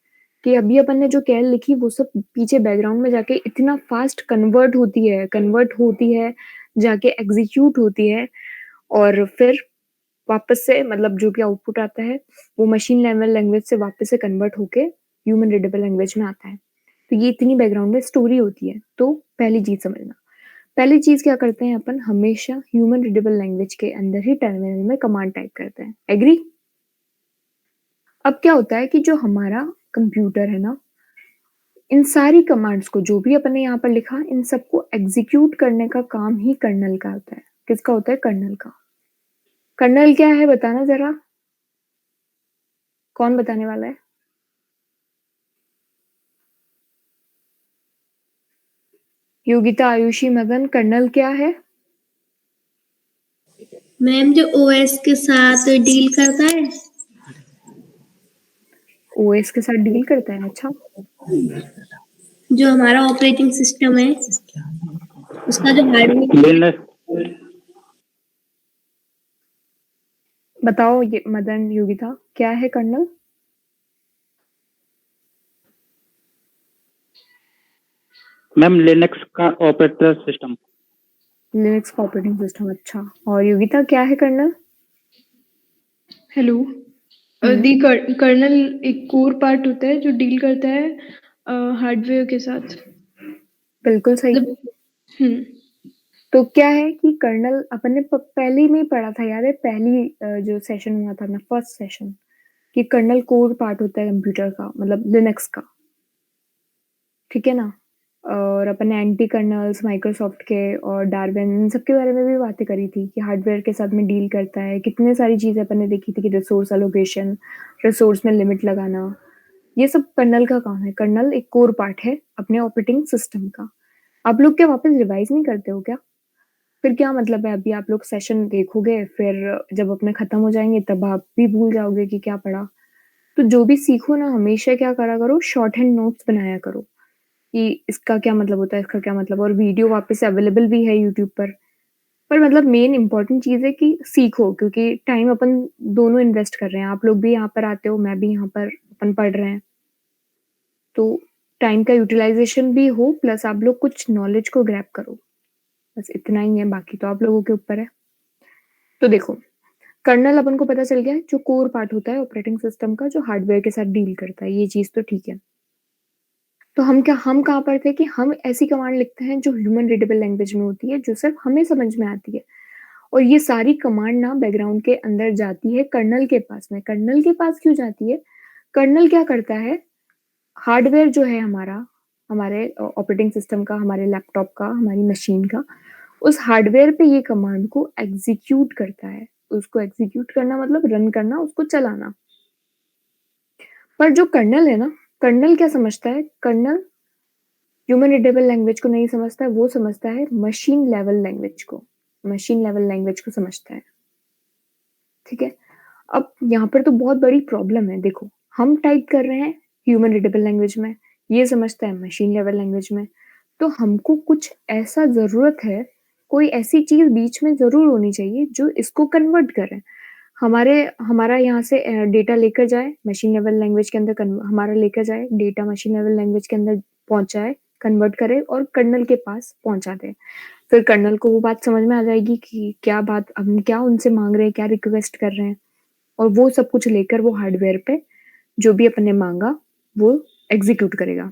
कि अभी अपन ने जो कैल लिखी वो सब पीछे बैकग्राउंड में जाके इतना फास्ट कन्वर्ट होती है, जाके एग्ज़ीक्यूट होती है, और फिर वापस से मतलब जो भी आउटपुट आता है वो मशीन लेवल लैंग्वेज से वापस से कन्वर्ट होके ह्यूमन रीडेबल लैंग्वेज में आता है। तो ये इतनी बैकग्राउंड में स्टोरी होती है। तो पहली चीज़ समझना। पहली चीज़ क्या करते हैं अपन? हमेशा ह्यूमन रीडेबल लैंग्वेज के अंदर ही टर्मिनल में कमांड टाइप करते हैं। एग्री? अब क्या होता है कि जो हमारा कंप्यूटर है ना, इन सारी कमांड्स को जो भी अपन ने यहाँ पर लिखा, इन सबको एग्जीक्यूट करने का काम ही कर्नल का होता है। किसका होता है? कर्नल का। कर्नल क्या है बताना ज़रा? कौन बताने वाला है? योगिता, आयुषी, मदन, कर्नल क्या है? मैम जो ओएस के साथ डील करता है। ओएस के साथ डील करता है, अच्छा। जो हमारा ऑपरेटिंग सिस्टम है, उसका जो हार्डवेयर Linux. बताओ ये मदन, योगिता, क्या है कर्नल? मैम लिनक्स का ऑपरेटर सिस्टम। लिनक्स का ऑपरेटिंग सिस्टम, अच्छा। और योगिता क्या है कर्नल? हेलो। दी कर्नल एक कोर पार्ट होता है जो डील करता है हार्डवेयर के साथ। बिल्कुल सही। हम्म। तो क्या है कि कर्नल अपन ने पहले में ही पढ़ा था, याद है? पहली जो सेशन हुआ था ना, फर्स्ट सेशन, कि कर्नल कोर पार्ट होता है कंप्यूटर का, मतलब लिनक्स का, ठीक है ना? और अपन ने एंटी कर्नल्स माइक्रोसॉफ्ट के और डार्विन इन सब के बारे में भी बातें करी थी कि हार्डवेयर के साथ में डील करता है। कितने सारी चीज़ें अपन ने देखी थी कि रिसोर्स एलोकेशन, रिसोर्स में लिमिट लगाना, ये सब कर्नल का काम है। कर्नल एक कोर पार्ट है अपने ऑपरेटिंग सिस्टम का। आप लोग क्या वापस रिवाइज नहीं करते हो क्या? फिर क्या मतलब है? अभी आप लोग सेशन देखोगे, फिर जब अपने खत्म हो जाएंगे तब आप भी भूल जाओगे कि क्या पढ़ा। तो तो जो भी सीखो ना हमेशा क्या करा करो, शॉर्ट हैंड नोट्स बनाया करो कि इसका क्या मतलब होता है, इसका क्या मतलब, और वीडियो वापस से अवेलेबल भी है यूट्यूब पर। मतलब मेन इम्पोर्टेंट चीज़ है कि सीखो, क्योंकि टाइम अपन दोनों इन्वेस्ट कर रहे हैं। आप लोग भी यहाँ पर आते हो, मैं भी यहाँ पर, अपन पढ़ रहे हैं। तो टाइम का यूटिलाइज़ेशन भी हो, प्लस आप लोग कुछ नॉलेज को ग्रैब करो। बस इतना ही है, बाकी तो आप लोगों के ऊपर है। तो देखो, कर्नल अपन को पता चल गया है, जो कोर पार्ट होता है ऑपरेटिंग सिस्टम का, जो हार्डवेयर के साथ डील करता है, ये चीज़ तो ठीक है। तो हम कहाँ पर थे कि हम ऐसी कमांड लिखते हैं जो ह्यूमन रीडेबल लैंग्वेज में होती है, जो सिर्फ हमें समझ में आती है। और ये सारी कमांड ना बैकग्राउंड के अंदर जाती है कर्नल के पास में। कर्नल के पास क्यों जाती है? कर्नल क्या करता है, हार्डवेयर जो है हमारा, हमारे ऑपरेटिंग सिस्टम का, हमारे लैपटॉप का, हमारी मशीन का, उस हार्डवेयर पे ये कमांड को एग्जीक्यूट करता है। उसको एग्जीक्यूट करना मतलब रन करना, उसको चलाना। पर जो कर्नल है ना, कर्नल क्या समझता है? कर्नल ह्यूमन रीडेबल लैंग्वेज को नहीं समझता है, वो समझता है मशीन लेवल लैंग्वेज को। मशीन लेवल लैंग्वेज को समझता है, ठीक है। अब यहाँ पर तो बहुत बड़ी प्रॉब्लम है। देखो, हम टाइप कर रहे हैं ह्यूमन रीडेबल लैंग्वेज में, ये समझता है मशीन लेवल लैंग्वेज में। तो हमको कुछ ऐसा जरूरत है, कोई ऐसी चीज बीच में जरूर होनी चाहिए जो इसको कन्वर्ट करे। हमारा यहाँ से डेटा लेकर जाए मशीन लेवल लैंग्वेज के अंदर, हमारा लेकर जाए डेटा मशीन लेवल लैंग्वेज के अंदर पहुंचाए, कन्वर्ट करे और कर्नल के पास पहुंचा दे। फिर कर्नल को वो बात समझ में आ जाएगी कि क्या बात हम क्या उनसे मांग रहे हैं, क्या रिक्वेस्ट कर रहे हैं, और वो सब कुछ लेकर वो हार्डवेयर पे जो भी अपन ने मांगा वो एग्जीक्यूट करेगा।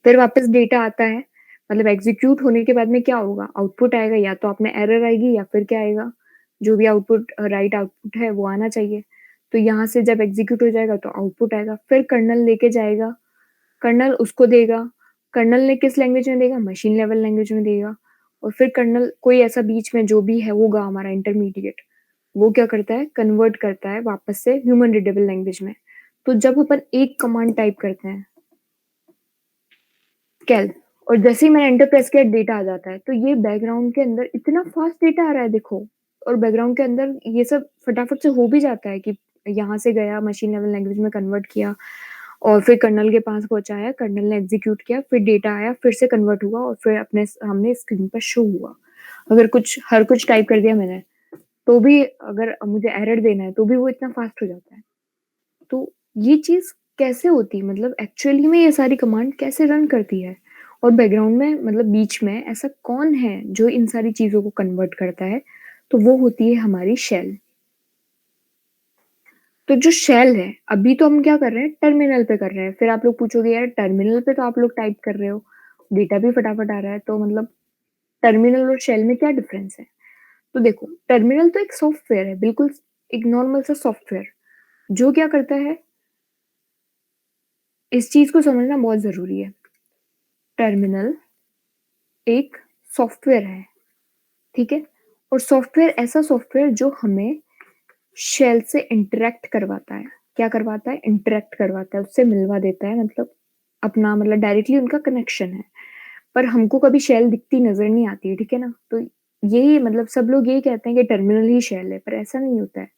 फिर वापस डेटा आता है, मतलब एग्जीक्यूट होने के बाद में क्या होगा, आउटपुट आएगा। या तो आपने एरर आएगी या फिर क्या आएगा, जो भी आउटपुट राइट आउटपुट है वो आना चाहिए। तो यहाँ से जब एग्जीक्यूट हो जाएगा तो आउटपुट आएगा, फिर कर्नल लेके जाएगा, कर्नल उसको देगा। कर्नल ने किस लैंग्वेज में देगा? मशीन लेवल लैंग्वेज में देगा। और फिर कर्नल कोई ऐसा बीच में जो भी है होगा हमारा इंटरमीडिएट, वो क्या करता है, कन्वर्ट करता है वापस से ह्यूमन रीडेबल लैंग्वेज में। तो जब अपन एक कमांड टाइप करते हैं कैल, और जैसे ही मैंने एंटर प्रेस किया डेटा आ जाता है, तो ये बैकग्राउंड के अंदर इतना फास्ट डेटा आ रहा है देखो। और बैकग्राउंड के अंदर ये सब फटाफट से हो भी जाता है कि यहाँ से गया मशीन लेवल लैंग्वेज में कन्वर्ट किया और फिर कर्नल के पास पहुंचाया, कर्नल ने एग्जीक्यूट किया, फिर डेटा आया, फिर से कन्वर्ट हुआ और फिर अपने सामने स्क्रीन पर शो हुआ। अगर हर कुछ टाइप कर दिया मैंने, तो भी अगर मुझे एरर देना है तो भी वो इतना फास्ट हो जाता है। तो ये चीज कैसे होती है, मतलब एक्चुअली में ये सारी कमांड कैसे रन करती है, और बैकग्राउंड में मतलब बीच में ऐसा कौन है जो इन सारी चीजों को कन्वर्ट करता है? तो वो होती है हमारी शेल। तो जो शेल है, अभी तो हम क्या कर रहे हैं, टर्मिनल पे कर रहे हैं। फिर आप लोग पूछोगे यार टर्मिनल पे तो आप लोग टाइप कर रहे हो, डेटा भी फटाफट आ रहा है, तो मतलब टर्मिनल और शेल में क्या डिफरेंस है? तो देखो, टर्मिनल तो एक सॉफ्टवेयर है, बिल्कुल एक नॉर्मल सा सॉफ्टवेयर, जो क्या करता है, इस चीज को समझना बहुत जरूरी है। टर्मिनल एक सॉफ्टवेयर है, ठीक है। और सॉफ्टवेयर ऐसा सॉफ्टवेयर जो हमें शेल से इंटरेक्ट करवाता है। क्या करवाता है? इंटरेक्ट करवाता है, उससे मिलवा देता है, मतलब अपना, मतलब डायरेक्टली उनका कनेक्शन है। पर हमको कभी शेल दिखती नजर नहीं आती है, ठीक है ना। तो यही मतलब सब लोग यही कहते हैं कि टर्मिनल ही शेल है, पर ऐसा नहीं होता है।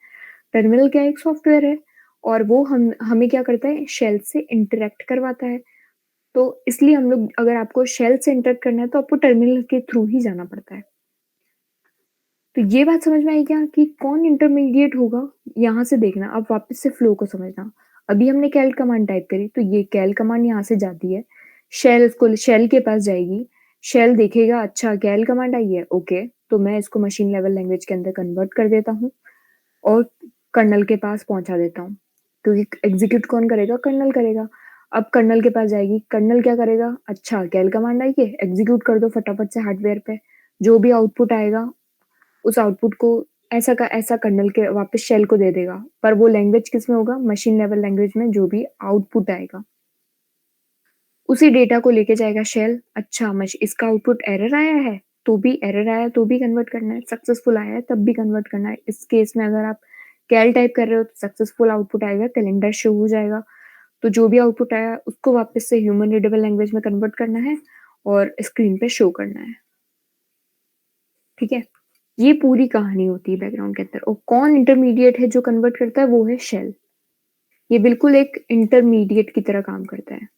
टर्मिनल क्या एक सॉफ्टवेयर है, और वो हमें क्या करता है, शेल से इंटरेक्ट करवाता है। तो इसलिए हम लोग, अगर आपको शेल से इंटरेक्ट करना है तो आपको टर्मिनल के थ्रू ही जाना पड़ता है। तो ये बात समझ में आई क्या कि कौन इंटरमीडिएट होगा? यहाँ से देखना, अब वापस से फ्लो को समझना। अभी हमने कैल कमांड टाइप करी, तो ये कैल कमांड यहाँ से जाती है, शेल के पास जाएगी। शेल देखेगा अच्छा कैल कमांड आई है, ओके, तो मैं इसको मशीन लेवल लैंग्वेज के अंदर कन्वर्ट कर देता हूँ और कर्नल के पास पहुंचा देता हूँ, क्योंकि एग्जीक्यूट कौन करेगा? कर्नल करेगा। अब कर्नल के पास जाएगी, कर्नल क्या करेगा, अच्छा कैल कमांड आई है, एग्जीक्यूट कर दो फटाफट से हार्डवेयर पे। जो भी आउटपुट आएगा उस आउटपुट को ऐसा कर्नल के वापस शेल को दे देगा। पर वो लैंग्वेज किस में होगा? मशीन लेवल लैंग्वेज में। जो भी आउटपुट आएगा उसी डेटा को लेके जाएगा शेल। अच्छा इसका आउटपुट एरर आया है, तो भी एरर आया तो भी कन्वर्ट करना है, सक्सेसफुल आया है तब भी कन्वर्ट करना है। इस केस में अगर आप कैल टाइप कर रहे हो तो सक्सेसफुल आउटपुट आएगा, कैलेंडर शो हो जाएगा। तो जो भी आउटपुट आया उसको वापस से ह्यूमन रीडेबल लैंग्वेज में कन्वर्ट करना है और स्क्रीन पे शो करना है, ठीक है। ये पूरी कहानी होती है बैकग्राउंड के अंदर। और कौन इंटरमीडिएट है जो कन्वर्ट करता है? वो है शेल। ये बिल्कुल एक इंटरमीडिएट की तरह काम करता है।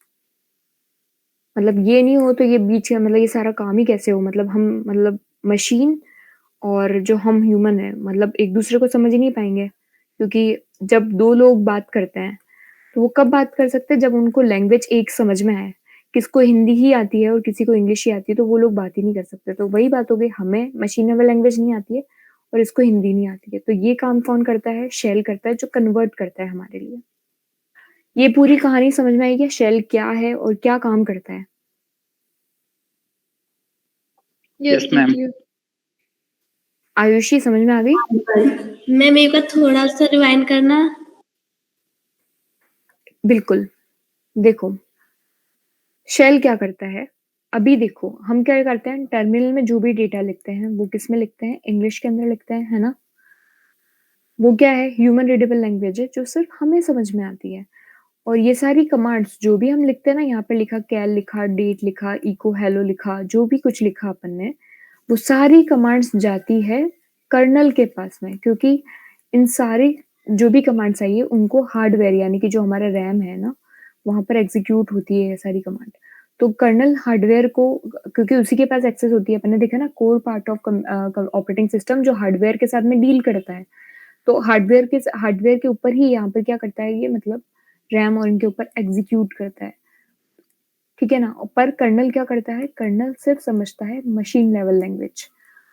मतलब ये नहीं हो तो ये बीच में मतलब ये सारा काम ही कैसे हो, मतलब हम मतलब मशीन और जो हम ह्यूमन है मतलब एक दूसरे को समझ ही नहीं पाएंगे, क्योंकि जब दो लोग बात करते हैं तो वो कब बात कर सकते हैं, जब उनको लैंग्वेज एक समझ में आए। किसको हिंदी ही आती है और किसी को इंग्लिश ही आती है तो वो लोग बात ही नहीं कर सकते। तो वही बात हो गई, हमें मशीनेबल लैंग्वेज नहीं आती है और इसको हिंदी नहीं आती है, तो ये काम कौन करता है, शेल करता है, जो कन्वर्ट करता है हमारे लिए। ये पूरी कहानी समझ में आई कि शेल क्या है और क्या काम करता है। Yes, ठीक ma'am. है। आयुषी समझ में आ गई? मैम एक बार थोड़ा सा रिवाइंड करना। बिल्कुल। देखो, शेल क्या करता है, अभी देखो हम क्या करते हैं, टर्मिनल में जो भी डेटा लिखते हैं वो किस में लिखते हैं, इंग्लिश के अंदर लिखते हैं, है ना। वो क्या है, ह्यूमन रीडेबल लैंग्वेज है जो सिर्फ हमें समझ में आती है। और ये सारी कमांड्स जो भी हम लिखते हैं ना, यहाँ पे लिखा कैल लिखा, डेट लिखा, इको हेलो लिखा, जो भी कुछ लिखा अपन ने, वो सारी कमांड्स जाती है कर्नल के पास में, क्योंकि इन सारी जो भी कमांड्स आई है उनको हार्डवेयर यानी कि जो हमारा रैम है ना, वहां पर एग्जीक्यूट होती है ये सारी कमांड। तो कर्नल हार्डवेयर को, क्योंकि उसी के पास एक्सेस होती है, अपन ने देखा ना core part of operating system जो हार्डवेयर के साथ में डील करता है, तो हार्डवेयर के ऊपर ही यहाँ पर क्या करता है ये, मतलब रैम और इनके ऊपर एग्जीक्यूट करता है, ठीक है ना। पर कर्नल क्या करता है, कर्नल सिर्फ समझता है मशीन लेवल लैंग्वेज,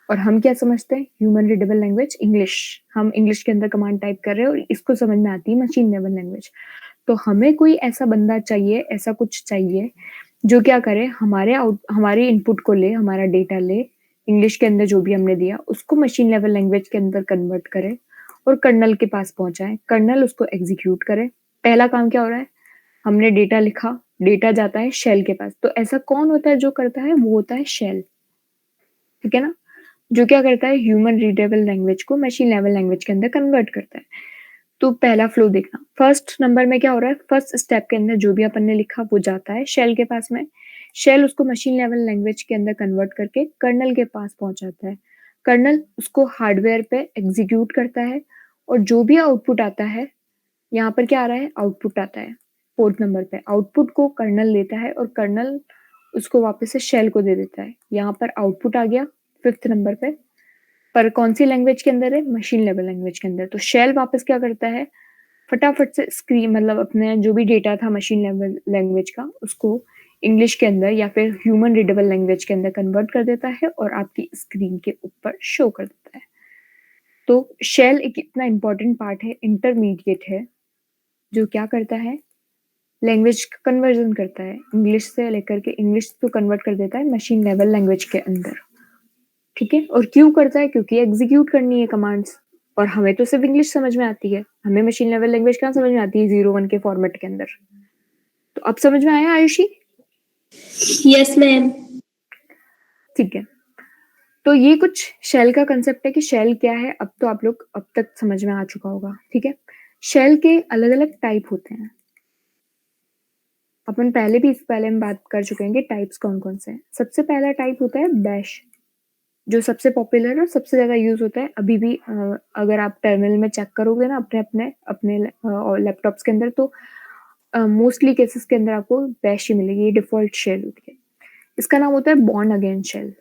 और हम क्या समझते हैं, ह्यूमन रीडेबल लैंग्वेज इंग्लिश। हम इंग्लिश के अंदर कमांड टाइप कर रहे हैं और इसको समझ में आती है मशीन लेवल लैंग्वेज। तो हमें कोई ऐसा बंदा चाहिए, ऐसा कुछ चाहिए जो क्या करे, हमारे इनपुट को ले, हमारा डेटा ले, इंग्लिश के अंदर जो भी हमने दिया उसको मशीन लेवल लैंग्वेज के अंदर कन्वर्ट करे और कर्नल के पास पहुंचाए, कर्नल उसको एग्जीक्यूट करे। पहला काम क्या हो रहा है, हमने डेटा लिखा, डेटा जाता है शेल के पास। तो ऐसा कौन होता है जो करता है, वो होता है शेल, ठीक है ना, जो क्या करता है, ह्यूमन रीडेबल लैंग्वेज को मशीन लेवल लैंग्वेज के अंदर कन्वर्ट करता है। तो पहला फ्लो देखना, फर्स्ट नंबर में क्या हो रहा है, फर्स्ट स्टेप के अंदर जो भी अपन ने लिखा वो जाता है शेल के पास में, शेल उसको मशीन लेवल लैंग्वेज के अंदर कन्वर्ट करके कर्नल के पास पहुंचाता है, कर्नल उसको हार्डवेयर पे एग्जीक्यूट करता है, और जो भी आउटपुट आता है, यहाँ पर क्या आ रहा है, आउटपुट आता है फोर्थ नंबर पे, आउटपुट को कर्नल लेता है और कर्नल उसको वापस से शेल को दे देता है। यहाँ पर आउटपुट आ गया फिफ्थ नंबर पे, पर कौन सी लैंग्वेज के अंदर है, मशीन लेवल लैंग्वेज के अंदर। तो शेल वापस क्या करता है, फटाफट से स्क्रीन मतलब अपने जो भी डेटा था मशीन लेवल लैंग्वेज का, उसको इंग्लिश के अंदर या फिर ह्यूमन रीडेबल लैंग्वेज के अंदर कन्वर्ट कर देता है और आपकी स्क्रीन के ऊपर शो कर देता है। तो शेल एक इतना इंपॉर्टेंट पार्ट है, इंटरमीडिएट है, जो क्या करता है, लैंग्वेज कन्वर्जन करता है, इंग्लिश से लेकर के इंग्लिश को कन्वर्ट कर देता है मशीन लेवल लैंग्वेज के अंदर, ठीक है। और क्यों करता है, क्योंकि एग्जीक्यूट करनी है कमांड्स, और हमें तो सिर्फ इंग्लिश समझ में आती है, हमें मशीन लेवल लैंग्वेज कहाँ समझ में आती है, 0 1 के फॉर्मेट के अंदर। तो अब समझ में आया आयुषी? Yes ma'am. ठीक है, तो ये कुछ शेल का कंसेप्ट है कि शेल क्या है, अब तो आप लोग अब तक समझ में आ चुका होगा, ठीक है। शेल के अलग अलग टाइप होते हैं, अपन पहले भी इस पहले हम बात कर चुके हैं कि टाइप्स कौन कौन से हैं। सबसे पहला टाइप होता है बैश, जो सबसे पॉपुलर और सबसे ज्यादा यूज होता है अभी भी। अगर आप टर्मिनल में चेक करोगे ना अपने अपने अपने लैपटॉप्स के अंदर, तो मोस्टली केसेस के अंदर आपको बैश ही मिलेगी, ये डिफॉल्ट शेल होती है। इसका नाम होता है born again shell.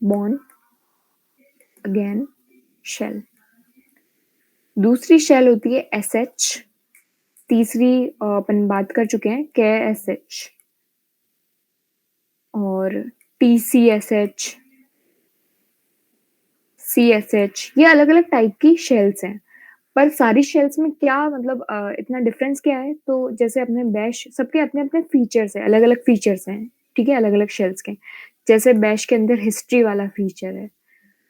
Born again shell. दूसरी शेल होती है एस एच, तीसरी अपन बात कर चुके हैं के एस एच और T C S H, C S H, ये अलग अलग टाइप की शेल्स हैं। पर सारी शेल्स में क्या मतलब इतना डिफरेंस क्या है, तो जैसे अपने बैश सबके अपने अपने फीचर्स है, अलग अलग फीचर्स हैं, ठीक है, अलग अलग शेल्स के। जैसे बैश के अंदर हिस्ट्री वाला फीचर है,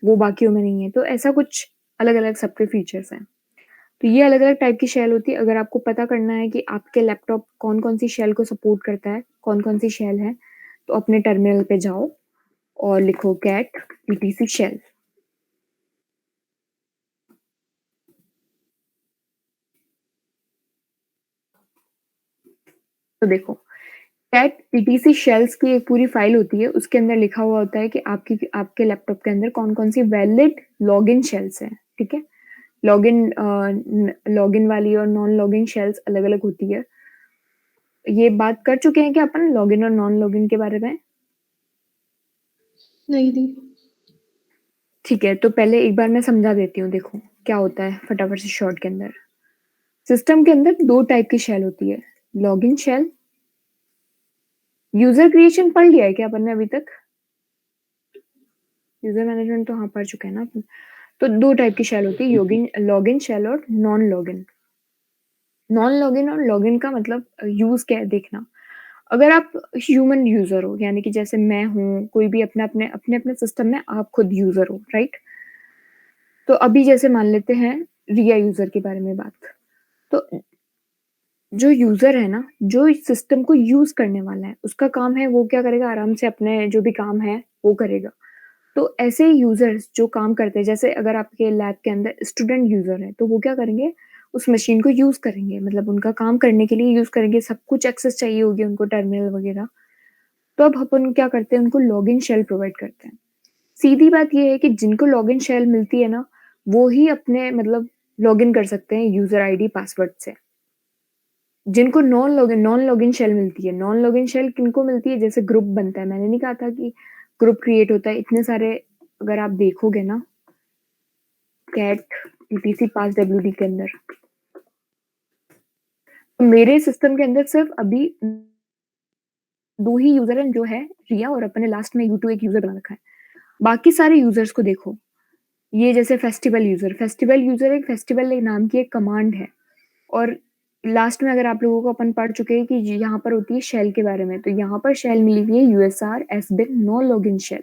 वो बाकियों में नहीं है, तो ऐसा कुछ अलग अलग सबके फीचर्स हैं। तो ये अलग अलग टाइप की शेल होती है। अगर आपको पता करना है कि आपके लैपटॉप कौन कौन सी शेल को सपोर्ट करता है, कौन कौन सी शेल है, तो अपने टर्मिनल पे जाओ और लिखो कैट etc शेल। तो देखो, कैट ईटीसी शेल्स की एक पूरी फाइल होती है, उसके अंदर लिखा हुआ होता है कि आपके लैपटॉप के अंदर कौन-कौन सी वैलिड लॉगिन शेल्स हैं, ठीक है? लॉगिन वाली और नॉन लॉगिन शेल्स अलग-अलग होती है। ये बात कर चुके हैं क्या अपन लॉगिन और नॉन लॉगिन के बारे में? नहीं दी। ठीक है, तो पहले एक बार मैं समझा देती हूँ, देखो क्या होता है फटाफट से शॉर्ट के अंदर। सिस्टम के अंदर 2 टाइप की शेल होती है, लॉगिन शेल। यूज़र क्रिएशन पढ़ लिया है क्या अपन ने अभी तक? यूज़र मैनेजमेंट तो हाँ, पढ़ चुके हैं ना अपन। तो 2 टाइप की शेल होती है, लॉगिन शेल और नॉन लॉगिन। नॉन लॉगिन और लॉगिन का मतलब यूज़ क्या है देखना। अगर आप ह्यूमन यूज़र हो, यानी कि जैसे मैं हूँ, कोई भी अपने-अपने सिस्टम में आप खुद यूज़र हो, राइट? तो अभी जैसे मान लेते हैं रिया यूज़र के बारे में बात। तो जो यूज़र है ना, जो इस सिस्टम को यूज़ करने वाला है, उसका काम है वो क्या करेगा, आराम से अपने जो भी काम है, वो करेगा। तो ऐसे यूज़र्स जो काम करते हैं, जैसे अगर आपके लैब के अंदर स्टूडेंट यूज़र हैं, तो वो क्या करेंगे, उस मशीन को यूज़ करेंगे, मतलब उनका काम करने के लिए यूज़ करेंगे, सब कुछ एक्सेस चाहिए होगी उनको, टर्मिनल वगैरह। तो अब अपन क्या करते हैं, उनको लॉगिन शेल प्रोवाइड करते हैं। सीधी बात ये है कि जिनको लॉगिन शेल मिलती है ना, वो ही अपने मतलब लॉगिन कर सकते हैं यूज़र आईडी, पासवर्ड से। जिनको नॉन लॉगिन शेल मिलती है, नॉन लॉगिन शेल किनको मिलती है, जैसे ग्रुप बनता है, मैंने नहीं कहा था कि ग्रुप क्रिएट होता है, इतने सारे अगर आप देखोगे ना कैट ईटीसी पास डब्ल्यूडी के अंदर, तो मेरे सिस्टम के अंदर सिर्फ अभी 2 ही यूज़र हैं, जो है रिया और अपन ने लास्ट में यू2 एक यूज़र बना रखा है। बाकी सारे यूज़र्स को देखो, ये जैसे फेस्टिवल यूज़र एक फेस्टिवल एक नाम की एक कमांड है, और लास्ट में अगर आप लोगों को अपन पढ़ चुके हैं कि यहाँ पर होती है शेल के बारे में, तो यहाँ पर शेल मिली हुई है USR sbin no login shell.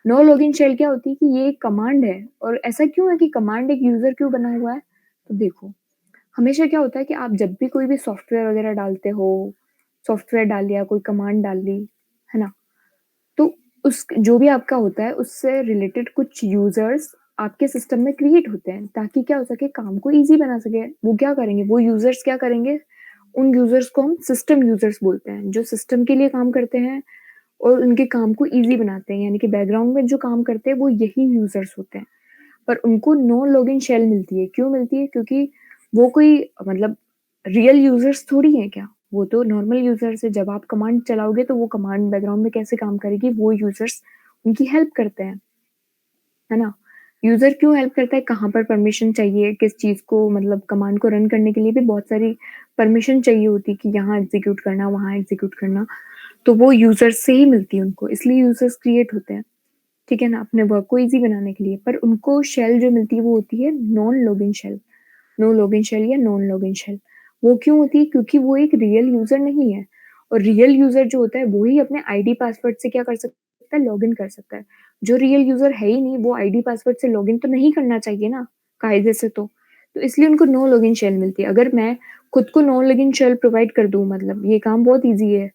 No login shell क्या होती है कि ये एक कमांड है, और ऐसा क्यों है कि कमांड एक यूज़र क्यों बना हुआ है? तो देखो, हमेशा क्या होता है कि आप जब भी कोई भी सॉफ्टवेयर वगैरह डालते हो, सॉफ्टवेयर डाल लिया, कोई कमांड डाल ली, है ना? तो उस जो भी आपका होता है, उससे रिलेटेड कुछ यूज़र्स आपके सिस्टम में क्रिएट होते हैं, ताकि क्या हो सके, काम को ईज़ी बना सके। वो क्या करेंगे, वो यूज़र्स क्या करेंगे, उन यूज़र्स को हम सिस्टम यूज़र्स बोलते हैं, जो सिस्टम के लिए काम करते हैं और उनके काम को ईज़ी बनाते हैं, यानी कि बैकग्राउंड में जो काम करते हैं, वो यही यूज़र्स होते हैं। पर उनको नो लॉगिन शेल मिलती है, क्यों मिलती है? क्योंकि वो कोई मतलब रियल यूज़र्स थोड़ी हैं क्या? वो तो नॉर्मल यूज़र्स है, जब आप कमांड चलाओगे तो वो कमांड बैकग्राउंड में कैसे काम करेगी, वो यूज़र्स उनकी हेल्प करते हैं, है ना? यूज़र क्यों हेल्प करता है, कहाँ पर परमिशन चाहिए, किस चीज़ को मतलब कमांड को रन करने के लिए भी बहुत सारी परमिशन चाहिए होती है कि यहाँ एग्ज़ीक्यूट करना, वहाँ एग्ज़ीक्यूट करना, तो वो यूज़र्स से ही मिलती है उनको, इसलिए यूज़र्स क्रिएट होते हैं, ठीक है ना? अपने वर्क को ईज़ी बनाने के लिए। पर उनको शेल जो मिलती है वो होती है non login shell. No login shell या नॉन लॉगिन शेल। वो क्यों होती है? क्योंकि वो एक रियल यूज़र नहीं है, और रियल यूज़र जो होता है वो ही अपने आईडी पासवर्ड से क्या कर सकता है, लॉगिन कर सकता है। जो रियल यूज़र है ही नहीं, वो आईडी पासवर्ड से लॉगिन तो नहीं करना चाहिए ना, कायदे से तो। तो इसलिए उनको नो लॉगिन शेल मिलती है। अगर मैं खुद को नो लॉगिन शेल प्रोवाइड कर दूँ, मतलब ये काम बहुत ईज़ी है।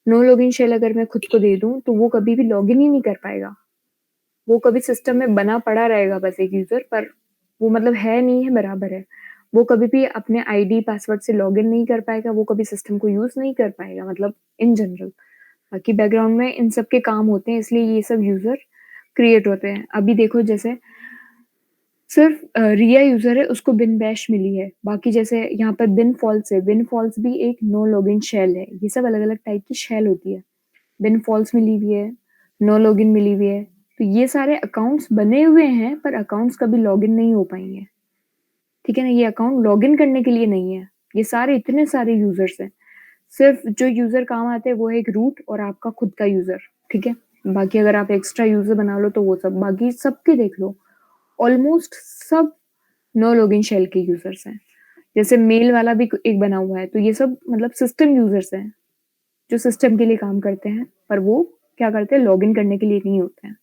नो लॉगिन शेल अगर मैं खुद को दे दूँ, तो वो कभी भी लॉगिन ही नहीं कर पाएगा। वो कभी सिस्टम में बना पड़ा रहेगा बस एक यूज़र, पर वो मतलब है नहीं है बराबर है। वो कभी भी अपने आईडी पासवर्ड से लॉगिन नहीं कर पाएगा, वो कभी सिस्टम को यूज़ नहीं कर पाएगा, मतलब इन जनरल। बाकी बैकग्राउंड में इन सब के काम होते हैं, इसलिए ये सब यूज़र क्रिएट होते हैं। अभी देखो जैसे सिर्फ़ रिया यूज़र है, उसको बिन बैश मिली है। बाकी जैसे यहाँ पर बिन फॉल्स है, बिन फॉल्स भी एक नो लॉगिन शेल है। ये सब अलग-अलग टाइप की शेल होती है। बिन फॉल्स मिली हुई है, नो लॉगिन मिली हुई है। तो ये सारे अकाउंट्स बने हुए हैं, पर अकाउंट्स कभी लॉगिन नहीं हो पाएँगे। ठीक है ना? ये अकाउंट लॉगिन करने के लिए नहीं है। ये सारे इतने सारे यूज़र्स हैं। सिर्फ़ जो यूज़र काम आते हैं वो है एक रूट और आपका खुद का यूज़र, ठीक है? बाकी अगर आप एक्स्ट्रा यूज़र बना लो तो वो सब, बाकी सबके देख लो, ऑलमोस्ट सब नो लॉगिन शेल के यूज़र्स हैं। जैसे मेल वाला भी एक बना हुआ है, तो ये सब मतलब सिस्टम यूज़र्स हैं, जो सिस्टम के लिए काम करते हैं, पर वो क्या करते हैं, लॉगिन करने के लिए नहीं होते हैं।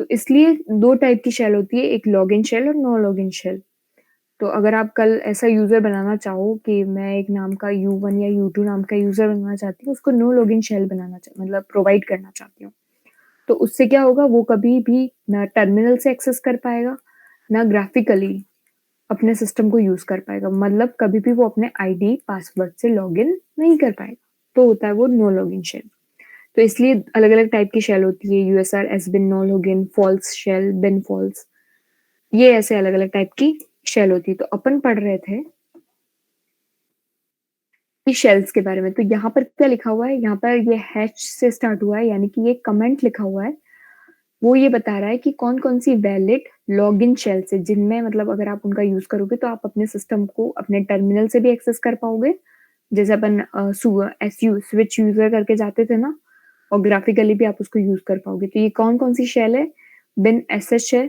तो इसलिए 2 टाइप की शेल होती है, एक लॉगिन शेल और नो लॉगिन शेल। तो अगर आप कल ऐसा यूज़र बनाना चाहो कि मैं एक नाम का यू1 या यू2 नाम का यूज़र बनाना चाहती हूँ, उसको नो लॉगिन शेल बनाना मतलब प्रोवाइड करना चाहती हूँ। तो उससे क्या होगा, वो कभी भी ना टर्मिनल से एक्सेस कर पाएगा, ना ग्राफिकली अपने सिस्टम को यूज़ कर पाएगा। मतलब कभी भी वो अपने आईडी, पासवर्ड से लॉगिन नहीं कर पाएगा। तो होता है वो नो लॉगिन शेल। तो इसलिए अलग-अलग टाइप की शेल होती है, USR, sbin, no login, false shell, bin false, ये ऐसे अलग-अलग टाइप की शेल होती है। तो अपन पढ़ रहे थे कि शेल्स के बारे में। तो यहाँ पर क्या लिखा हुआ है, यहाँ पर ये हैश से स्टार्ट हुआ है, यानी कि ये कमेंट लिखा हुआ है, वो ये बता रहा है कि कौन-कौन सी वैलिड लॉगिन शेल्स है, जिनमें मतलब अगर आप उनका यूज़ करोगे तो आप अपने सिस्टम को अपने टर्मिनल से भी एक्सेस कर पाओगे। जैसे अपन एसयू स्विच यूज़र करके जाते थे ना, और ग्राफिकली भी आप उसको यूज़ कर पाओगे। तो ये कौन-कौन सी शेल है, बिन एसएच है,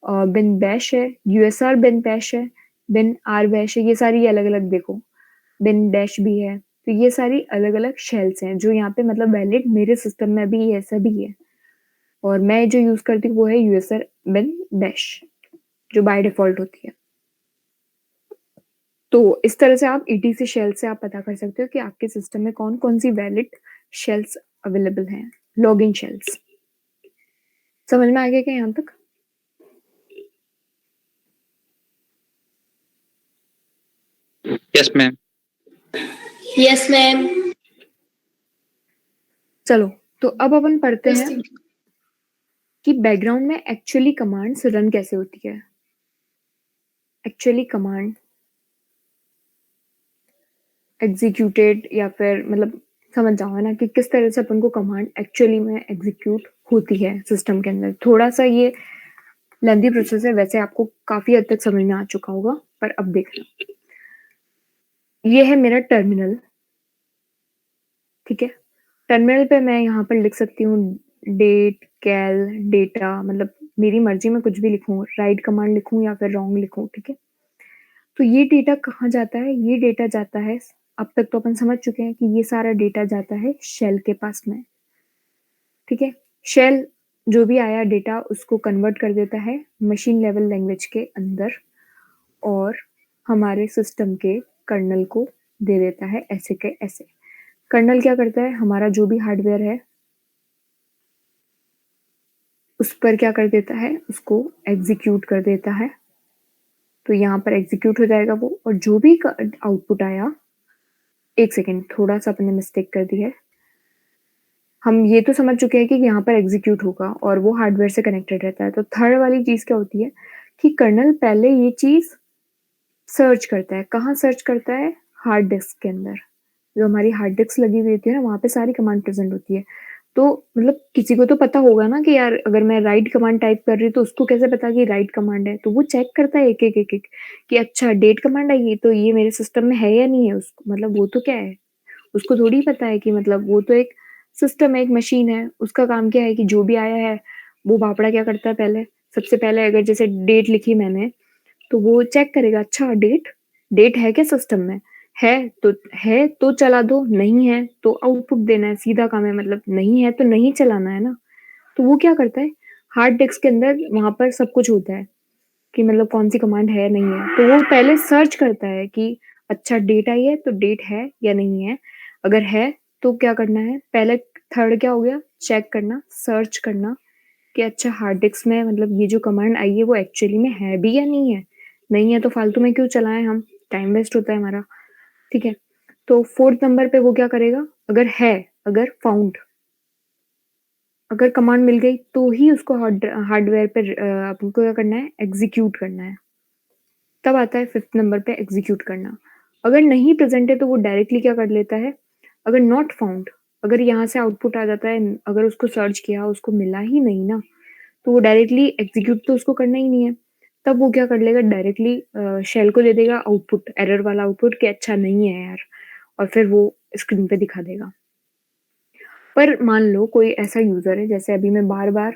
बिन बैश है, यूएसआर बिन बैश है, बिन आर बैश है, ये सारी अलग-अलग देखो, बिन डैश भी है। तो ये सारी अलग-अलग शेल्स हैं, जो यहाँ पे मतलब वैलिड मेरे सिस्टम में भी ऐसा भी है। और मैं जो यूज़ करती हूँ वो है यूएसआर बिन बैश, जो बाय डिफ़ॉल्ट होती है। तो इस तरह से आप ईटीसी शेल से आप पता कर सकते हो कि आपके सिस्टम में कौन-कौन सी वैलिड शेल्स अवेलेबल हैं, लॉगिन शेल्स। समझ में आ गया क्या यहाँ तक? Yes, ma'am. Yes ma'am. चलो, तो अब अपन पढ़ते हैं कि बैकग्राउंड में एक्चुअली कमांड्स रन कैसे होती है। एक्चुअली कमांड एग्जीक्यूटेड, या फिर मतलब समझ जाओ है ना कि किस तरह से अपन को कमांड एक्चुअली में एग्जीक्यूट होती है सिस्टम के अंदर। थोड़ा सा ये लेंथी प्रोसेस है, वैसे आपको काफी हद तक समझ में आ चुका होगा, पर अब देखना। ये है मेरा टर्मिनल, ठीक है। टर्मिनल पे मैं यहाँ पर लिख सकती हूँ डेट, कैल, डेटा, मतलब मेरी मर्जी में कुछ भी लिखूँ, राइट कमांड लिखूँ या फिर रॉन्ग लिखूँ, ठीक है। तो ये डेटा कहाँ जाता है? ये डेटा जाता है, अब तक तो अपन समझ चुके हैं कि ये सारा डेटा जाता है शेल के पास में, ठीक है। शेल जो भी आया डेटा उसको कन्वर्ट कर देता है मशीन लेवल लैंग्वेज के अंदर, और हमारे सिस्टम के कर्नल को दे देता है ऐसे के ऐसे। कर्नल क्या करता है, हमारा जो भी हार्डवेयर है उस पर क्या कर देता है, उसको एग्जीक्यूट कर देता है। तो यहाँ पर एग्जीक्यूट हो जाएगा वो, और जो भी आउटपुट आया, एक सेकेंड, थोड़ा सा अपने मिस्टेक कर दी है। हम ये तो समझ चुके हैं कि यहाँ पर एग्जीक्यूट होगा और वो हार्डवेयर से कनेक्टेड रहता है। तो थर्ड वाली चीज क्या होती है कि कर्नल पहले ये चीज सर्च करता है। कहाँ सर्च करता है? हार्ड डिस्क के अंदर। जो हमारी हार्ड डिस्क लगी हुई होती है ना, वहाँ पे सारी कमांड प्रेजेंट होती है। तो मतलब किसी को तो पता होगा ना कि यार अगर मैं राइट कमांड टाइप कर रही हूँ तो उसको कैसे पता कि राइट कमांड है। तो वो चेक करता है एक एक एक एक कि अच्छा डेट कमांड आई है तो ये मेरे सिस्टम में है या नहीं है। उसको मतलब वो तो क्या है, उसको थोड़ी पता है कि मतलब वो तो एक सिस्टम है, एक मशीन है। उसका काम क्या है कि जो भी आया है वो बापड़ा क्या करता है, पहले सबसे पहले अगर जैसे डेट लिखी मैंने तो वो चेक करेगा, अच्छा डेट डेट है क्या सिस्टम में, है तो चला दो, नहीं है तो आउटपुट देना है, सीधा काम है। मतलब नहीं है तो नहीं चलाना है ना। तो वो क्या करता है, हार्ड डिस्क के अंदर वहां पर सब कुछ होता है कि मतलब कौन सी कमांड है नहीं है। तो वो पहले सर्च करता है कि अच्छा डेट आई है तो डेट है या नहीं है। अगर है तो क्या करना है, पहले थर्ड क्या हो गया, चेक करना, सर्च करना कि अच्छा हार्ड डिस्क में मतलब ये जो कमांड आई है वो एक्चुअली में है भी या नहीं है। नहीं है तो फालतू में क्यों चलाएं हम, टाइम वेस्ट होता है हमारा, ठीक है। तो फोर्थ नंबर पे वो क्या करेगा, अगर है, अगर फाउंड, अगर कमांड मिल गई तो ही उसको हार्डवेयर पे अपन को क्या करना है, एग्जीक्यूट करना है। तब आता है फिफ्थ नंबर पे एग्जीक्यूट करना। अगर नहीं प्रेजेंट है तो वो डायरेक्टली क्या कर लेता है, अगर नॉट फाउंड, अगर यहाँ से आउटपुट आ जाता है, अगर उसको सर्च किया उसको मिला ही नहीं ना, तो वो डायरेक्टली एग्जीक्यूट तो उसको करना ही नहीं है। तब वो क्या कर लेगा, डायरेक्टली शेल को दे देगा आउटपुट, एरर वाला आउटपुट कि अच्छा नहीं है यार, और फिर वो स्क्रीन पे दिखा देगा। पर मान लो कोई ऐसा यूजर है, जैसे अभी मैं बार बार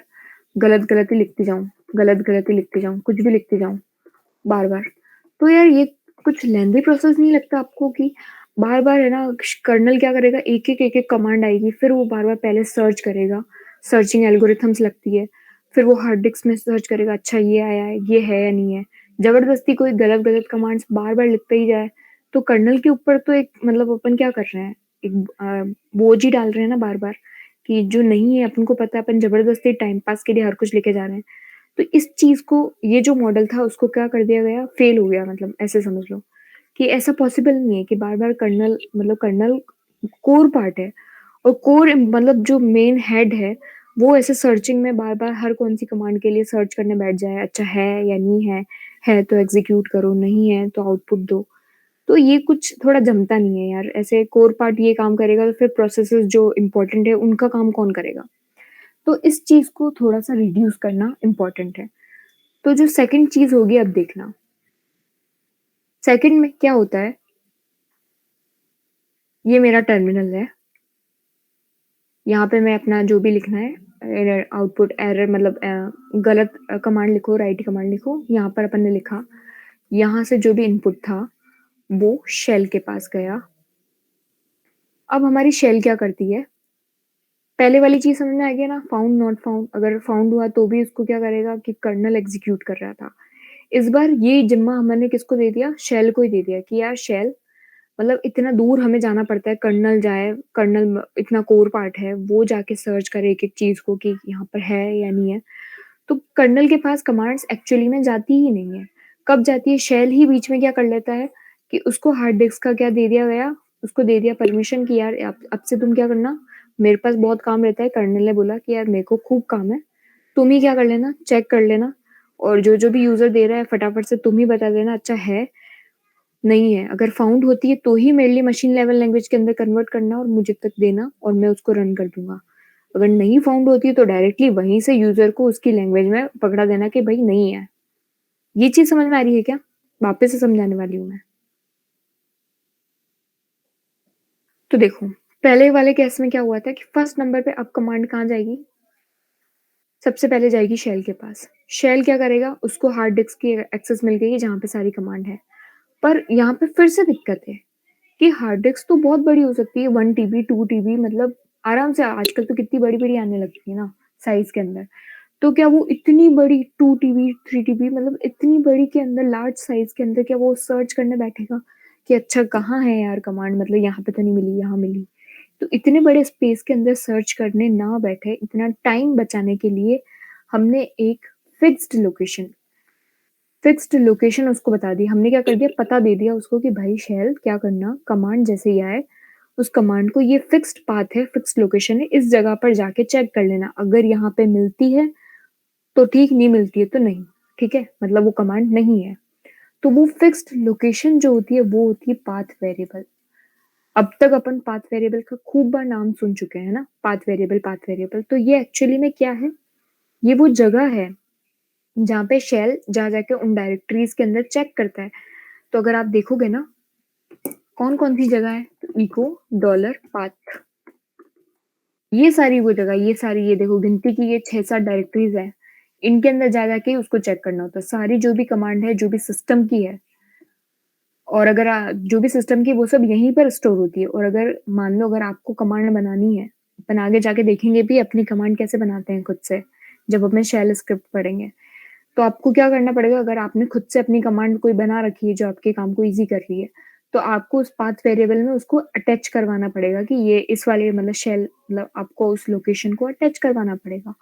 गलत गलती लिखती जाऊं, गलत गलती लिखती जाऊं, कुछ भी लिखती जाऊं बार बार, तो यार ये कुछ लेंथी प्रोसेस नहीं लगता आपको कि बार बार है ना, कर्नल क्या करेगा, एक एक कमांड आएगी, फिर वो बार बार पहले सर्च करेगा, सर्चिंग एल्गोरिथम्स लगती है, फिर वो हार्ड डिस्क में सर्च करेगा, अच्छा ये आया है, ये है या नहीं है। जबरदस्ती कोई गलत गलत कमांड्स बार बार लिखते ही जाए तो कर्नल के ऊपर तो एक मतलब अपन क्या कर रहे हैं, एक बोझ ही डाल रहे हैं ना बार बार, कि जो नहीं है अपन को पता है, अपन जबरदस्ती टाइम पास के लिए हर कुछ लिखे जा रहे हैं। तो इस चीज को, ये जो मॉडल था उसको क्या कर दिया गया, फेल हो गया। मतलब ऐसे समझ लो कि ऐसा पॉसिबल नहीं है कि बार बार कर्नल मतलब कर्नल कोर पार्ट है और कोर मतलब जो मेन हेड है, वो ऐसे सर्चिंग में बार-बार हर कौन-सी कमांड के लिए सर्च करने बैठ जाए, अच्छा है या नहीं है तो एग्ज़ीक्यूट करो, नहीं है तो आउटपुट दो। तो ये कुछ थोड़ा जमता नहीं है यार, ऐसे कोर पार्ट ये काम करेगा तो फिर प्रोसेसेस जो इम्पोर्टेंट है, उनका काम कौन करेगा? तो इस चीज़ को थोड़ा-सा रिड्यूस करना इम्पोर्टेंट है। तो जो सेकंड चीज़ होगी अब देखना, सेकंड में क्या होता है, ये मेरा टर्मिनल है। यहाँ पे मैं अपना जो भी लिखना है एरर आउटपुट एरर मतलब गलत कमांड लिखो, राइट कमांड लिखो। यहाँ पर अपन ने लिखा, यहाँ से जो भी इनपुट था, वो शेल के पास गया। अब हमारी शेल क्या करती है? पहले वाली चीज़ समझ में आ गया ना, फाउंड नॉट फाउंड, अगर फाउंड हुआ तो भी उसको क्या करेगा कि कर्नेल एग्ज़ीक्यूट कर रहा था। इस बार ये ज़िम्मा हमने किसको दे दिया? शेल को ही दे दिया कि यार शेल मतलब इतना दूर हमें जाना पड़ता है, कर्नल जाए, कर्नल म इतना कोर पार्ट है, वो जाके सर्च करे एक-एक चीज़ को कि यहाँ पर है या नहीं है। तो कर्नल के पास कमांड्स एक्चुअली में जाती ही नहीं है। कब जाती है? शेल ही बीच में क्या कर लेता है कि उसको हार्ड डिस्क का क्या दे दिया गया, उसको दे दिया परमिशन कि यार अब से तुम क्या करना, मेरे पास बहुत काम रहता है, कर्नल ने बोला कि यार मेरे को खूब काम है, तुम ही क्या कर लेना, चेक कर लेना और जो-जो भी यूज़र दे रहा है फटाफट से तुम ही बता देना अच्छा है, नहीं है। अगर फाउंड होती है तो ही मेरे लिए मशीन लेवल लैंग्वेज के अंदर कन्वर्ट करना और मुझे तक देना और मैं उसको रन कर दूँगा। अगर नहीं फाउंड होती है तो डायरेक्टली वहीं से यूज़र को उसकी लैंग्वेज में पकड़ा देना कि भई नहीं है। ये चीज़ समझ में आ रही है क्या? वापस से समझाने वाली हूँ मैं। तो देखो, पहले वाले केस में क्या हुआ था कि फर्स्ट नंबर पे अब कमांड कहाँ जाएगी? सबसे पहले जाएगी शेल के पास। शेल क्या करेगा? उसको हार्ड डिस्क की एक्सेस मिल गई है जहाँ पे सारी कमांड है। पर यहाँ पे फिर से दिक्कत है कि हार्ड डिस्क तो बहुत बड़ी हो सकती है 1 टीबी, 2 टीबी मतलब आराम से आजकल तो कितनी बड़ी-बड़ी आने लगती है ना साइज़ के अंदर। तो क्या वो इतनी बड़ी 2 टीबी, 3 टीबी मतलब इतनी बड़ी के अंदर लार्ज साइज़ के अंदर क्या वो सर्च करने बैठेगा कि अच्छा कहाँ है यार कमांड मतलब यहाँ पे तो नहीं मिली, यहाँ मिली। तो इतने बड़े स्पेस के अंदर सर्च करने ना बैठे, इतना टाइम बचाने के लिए हमने एक फिक्स्ड लोकेशन उसको बता दी। हमने क्या कर दिया पता दे दिया उसको कि भाई शेल क्या करना, कमांड जैसे ही आए, उस कमांड को ये फिक्स्ड पाथ है, फिक्स्ड लोकेशन है, इस जगह पर जाके चेक कर लेना। अगर यहाँ पे मिलती है तो ठीक, नहीं मिलती है तो नहीं, ठीक है? मतलब वो कमांड नहीं है। तो वो फिक्स्ड लोकेशन जो होती है वो होती है पाथ वेरिएबल। अब तक अपन पाथ वेरिएबल का खूब बार नाम सुन चुके हैं ना, पाथ वेरिएबल। तो ये एक्चुअली में क्या है? ये वो जगह है जहाँ पे शेल जा जाके उन डायरेक्टरीज़ के अंदर चेक करता है। तो अगर आप देखोगे ना, कौन-कौन सी जगह है? तो इको डॉलर पाथ ये सारी वो जगह, ये सारी ये देखो गिनती की ये 6-7 डायरेक्टरीज़ हैं। इनके अंदर जा जाके उसको चेक करना होता है। सारी जो भी कमांड है, जो भी सिस्टम की है और अगर जो भी सिस्टम की है वो सब यहीं पर स्टोर होती है और अगर मान लो अगर आपको कमांड बनानी है, अपन आगे जाके देखेंगे भी अपनी कमांड कैसे बनाते हैं खुद से, जब अपन शेल स्क्रिप्ट पढ़ेंगे। तो आपको क्या करना पड़ेगा अगर आपने खुद से अपनी कमांड कोई बना रखी है जो आपके काम को ईज़ी कर रही है, तो आपको उस पाथ वेरिएबल में उसको अटैच करवाना पड़ेगा कि ये इस वाले मतलब शेल मतलब आपको उस लोकेशन को अटैच करवाना पड़ेगा।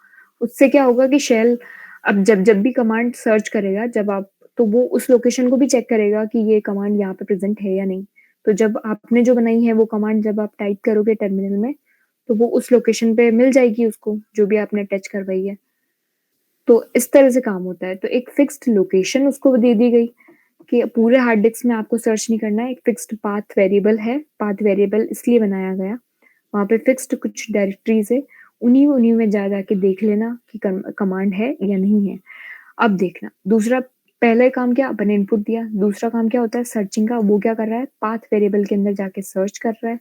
उससे क्या होगा कि शेल अब जब भी कमांड सर्च करेगा जब आप तो वो उस लोकेशन को भी चेक करेगा कि ये कमांड यहाँ पे प्रेज़ेंट है या नहीं। तो जब आपने जो बनाई है वो कमांड जब आप टाइप करोगे टर्मिनल में, तो वो उस लोकेशन पे मिल जाएगी उसको, जो भी आपने अटैच करवाई है। तो इस तरह से काम होता है। तो एक फिक्स्ड लोकेशन उसको दे दी गई कि पूरे हार्ड डिस्क में आपको सर्च नहीं करना है, एक फिक्स्ड पाथ वेरिएबल है। पाथ वेरिएबल इसलिए बनाया गया, वहाँ पे फिक्स्ड कुछ डायरेक्टरीज़ है, उन्हीं-उन्हीं में जा के देख लेना कि कमांड है या नहीं है। अब देखना, दूसरा पहले काम क्या अपन ने इनपुट दिया, दूसरा काम क्या होता है सर्चिंग का, वो क्या कर रहा है पाथ वेरिएबल के अंदर जाके सर्च कर रहा है,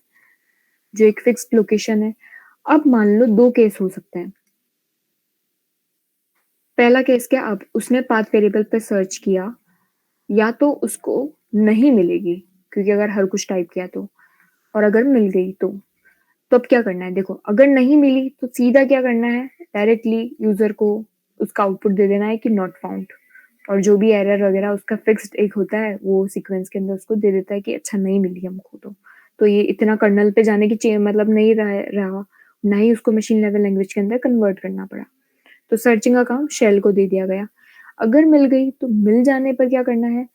जो एक फिक्स्ड लोकेशन है। अब मान लो 2 केस हो सकते हैं। पहला केस क्या अब उसने पाथ वेरिएबल पे सर्च किया, या तो उसको नहीं मिलेगी क्योंकि अगर हर कुछ टाइप किया तो और अगर मिल गई तो। तो अब क्या करना है देखो, अगर नहीं मिली तो सीधा क्या करना है डायरेक्टली यूज़र को उसका आउटपुट दे देना है कि नॉट फाउंड और जो भी एरर वगैरह उसका फिक्स्ड एक होता है वो सीक्वेंस के अंदर उसको दे देता है कि अच्छा नहीं मिली हमको तो। तो ये इतना कर्नल पे जाने की मतलब नहीं रहा, ना ही उसको मशीन लेवल लैंग्वेज के अंदर कन्वर्ट करना पड़ा। तो सर्चिंग का काम शेल को दे दिया गया। अगर मिल गई तो मिल जाने पर क्या करना है,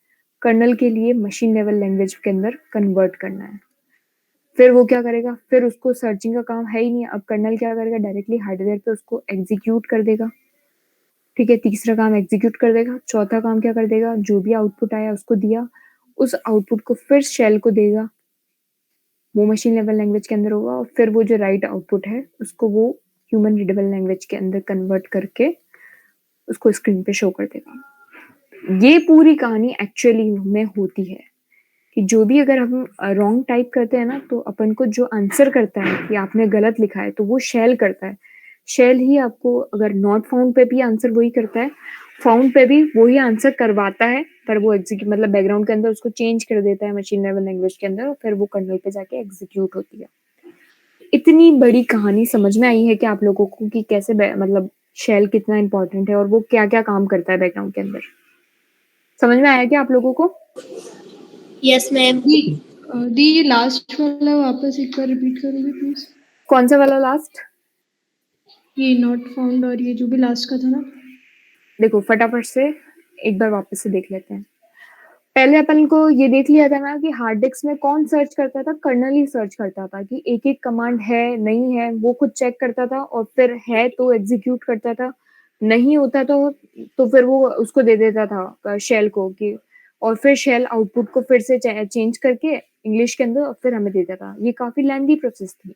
कर्नल के लिए मशीन लेवल लैंग्वेज के अंदर कन्वर्ट करना है। फिर वो क्या करेगा, फिर उसको सर्चिंग का काम है ही नहीं, अब कर्नल क्या करेगा, डायरेक्टली हार्डवेयर पे उसको एग्जीक्यूट कर देगा। ठीक है, तीसरा काम एग्जीक्यूट कर देगा। चौथा काम क्या कर देगा, जो भी आउटपुट आया उसको दिया, उस आउटपुट को फिर शेल को देगा, वो मशीन लेवल लैंग्वेज के अंदर होगा, और फिर वो जो राइट आउटपुट है उसको वो ह्यूमन रीडेबल लैंग्वेज के अंदर कन्वर्ट करके उसको स्क्रीन पे शो कर देगा। ये पूरी कहानी एक्चुअली में होती है कि जो भी अगर हम रॉन्ग टाइप करते हैं ना, तो अपन को जो आंसर करता है कि आपने गलत लिखा है, तो वो शेल करता है। शेल ही आपको अगर नॉट फाउंड पे भी आंसर वही करता है, फाउंड पे भी वही आंसर करवाता है, पर वो एग्जीक्यूट मतलब बैकग्राउंड के अंदर उसको चेंज कर देता है मशीन लेवल लैंग्वेज के अंदर, और फिर वो कर्नल पे जाके एग्जीक्यूट होती है। इतनी बड़ी कहानी समझ में आई है कि आप लोगों को कि कैसे मतलब शेल कितना इंपॉर्टेंट है और वो क्या क्या काम करता है बैकग्राउंड के अंदर। समझ में आया क्या आप लोगों को? Yes ma'am. दी ये लास्ट वाला वापस एक बार रिपीट करोगे प्लीज? कौन सा वाला लास्ट? ये नॉट फाउंड और ये जो भी लास्ट का था ना। देखो फटाफट से एक बार वापस से देख लेते हैं। पहले अपन को ये देख लिया था ना कि हार्ड डिस्क में कौन सर्च करता था, कर्नल ही सर्च करता था कि एक एक कमांड है नहीं है, वो खुद चेक करता था, और फिर है तो एग्जीक्यूट करता था, नहीं होता तो फिर वो उसको दे देता था शेल को कि, और फिर शेल आउटपुट को फिर से चेंज करके इंग्लिश के अंदर और फिर हमें देता था। ये काफी लेंथी प्रोसेस थी,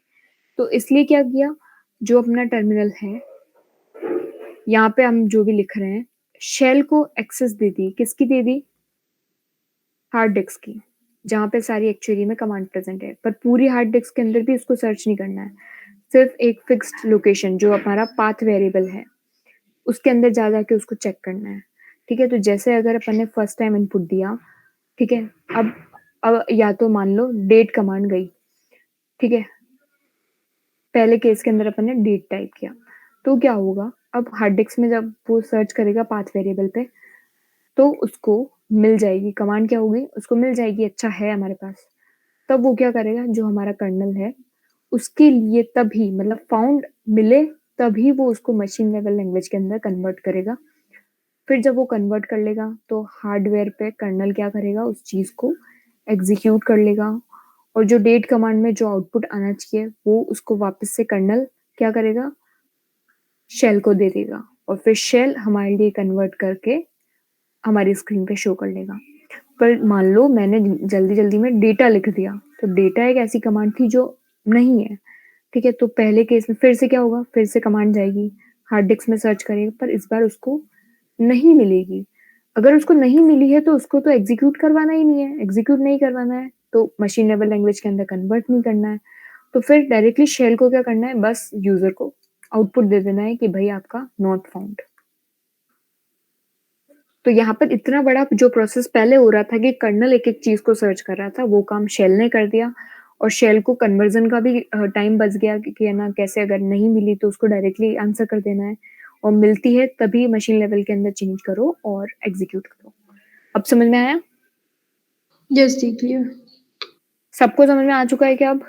तो इसलिए क्या किया, जो अपना टर्मिनल है यहाँ पे हम जो भी लिख रहे हैं, शेल को एक्सेस दे दी, किसकी दे दी, हार्ड डिस्क की, जहाँ पे सारी एक्चुअली में कमांड प्रेजेंट है, पर पूरी हार्ड डिस्क के अंदर भी उसको सर्च नहीं करना है, सिर्फ एक फिक्स्ड लोकेशन जो हमारा पाथ वेरिएबल है उसके अंदर जा जाके उसको चेक करना है। ठीक है, तो जैसे अगर अपन ने फर्स्ट टाइम इनपुट दिया, ठीक है, अब या तो मान लो डेट कमांड गई, ठीक है, पहले केस के अंदर अपन ने डेट टाइप किया, तो क्या होगा, अब हार्ड डिस्क में जब वो सर्च करेगा पाथ वेरिएबल पे, तो उसको मिल जाएगी कमांड, क्या होगी, उसको मिल जाएगी, अच्छा है हमारे पास। तब वो क्या करेगा, जो हमारा कर्नल है उसके लिए तभी मतलब फाउंड मिले तभी वो उसको मशीन लेवल लैंग्वेज के अंदर कन्वर्ट करेगा। फिर जब वो कन्वर्ट कर लेगा तो हार्डवेयर पे कर्नल क्या करेगा, उस चीज को एग्जीक्यूट कर लेगा, और जो डेट कमांड में जो आउटपुट आना चाहिए वो उसको वापस से कर्नल क्या करेगा, शेल को दे देगा, और फिर शेल हमारे लिए कन्वर्ट करके हमारी स्क्रीन पे शो कर लेगा। पर मान लो मैंने जल्दी जल्दी में डेटा लिख दिया, तो डेटा एक ऐसी कमांड थी जो नहीं है, ठीक है, तो पहले केस में फिर से क्या होगा, फिर से कमांड जाएगी, हार्ड डिस्क में सर्च करेगा, पर इस बार उसको नहीं मिलेगी। अगर उसको नहीं मिली है तो उसको तो एग्जीक्यूट करवाना ही नहीं है, एग्जीक्यूट नहीं करवाना है तो मशीन लेवल लैंग्वेज के अंदर कन्वर्ट नहीं करना है, तो फिर डायरेक्टली शेल को क्या करना है, बस यूजर को आउटपुट दे देना है कि भाई आपका नॉट फाउंड। तो यहाँ पर इतना बड़ा जो प्रोसेस पहले हो रहा था कि कर्नल एक एक चीज को सर्च कर रहा था, वो काम शेल ने कर दिया, और शेल को कन्वर्जन का भी टाइम बच गया कि है ना, कैसे अगर नहीं मिली तो उसको डायरेक्टली आंसर कर देना है, और मिलती है तभी मशीन लेवल के अंदर चेंज करो और एग्जीक्यूट करो। अब समझ में आया? यस दी क्लियर। सबको समझ में आ चुका है क्या अब?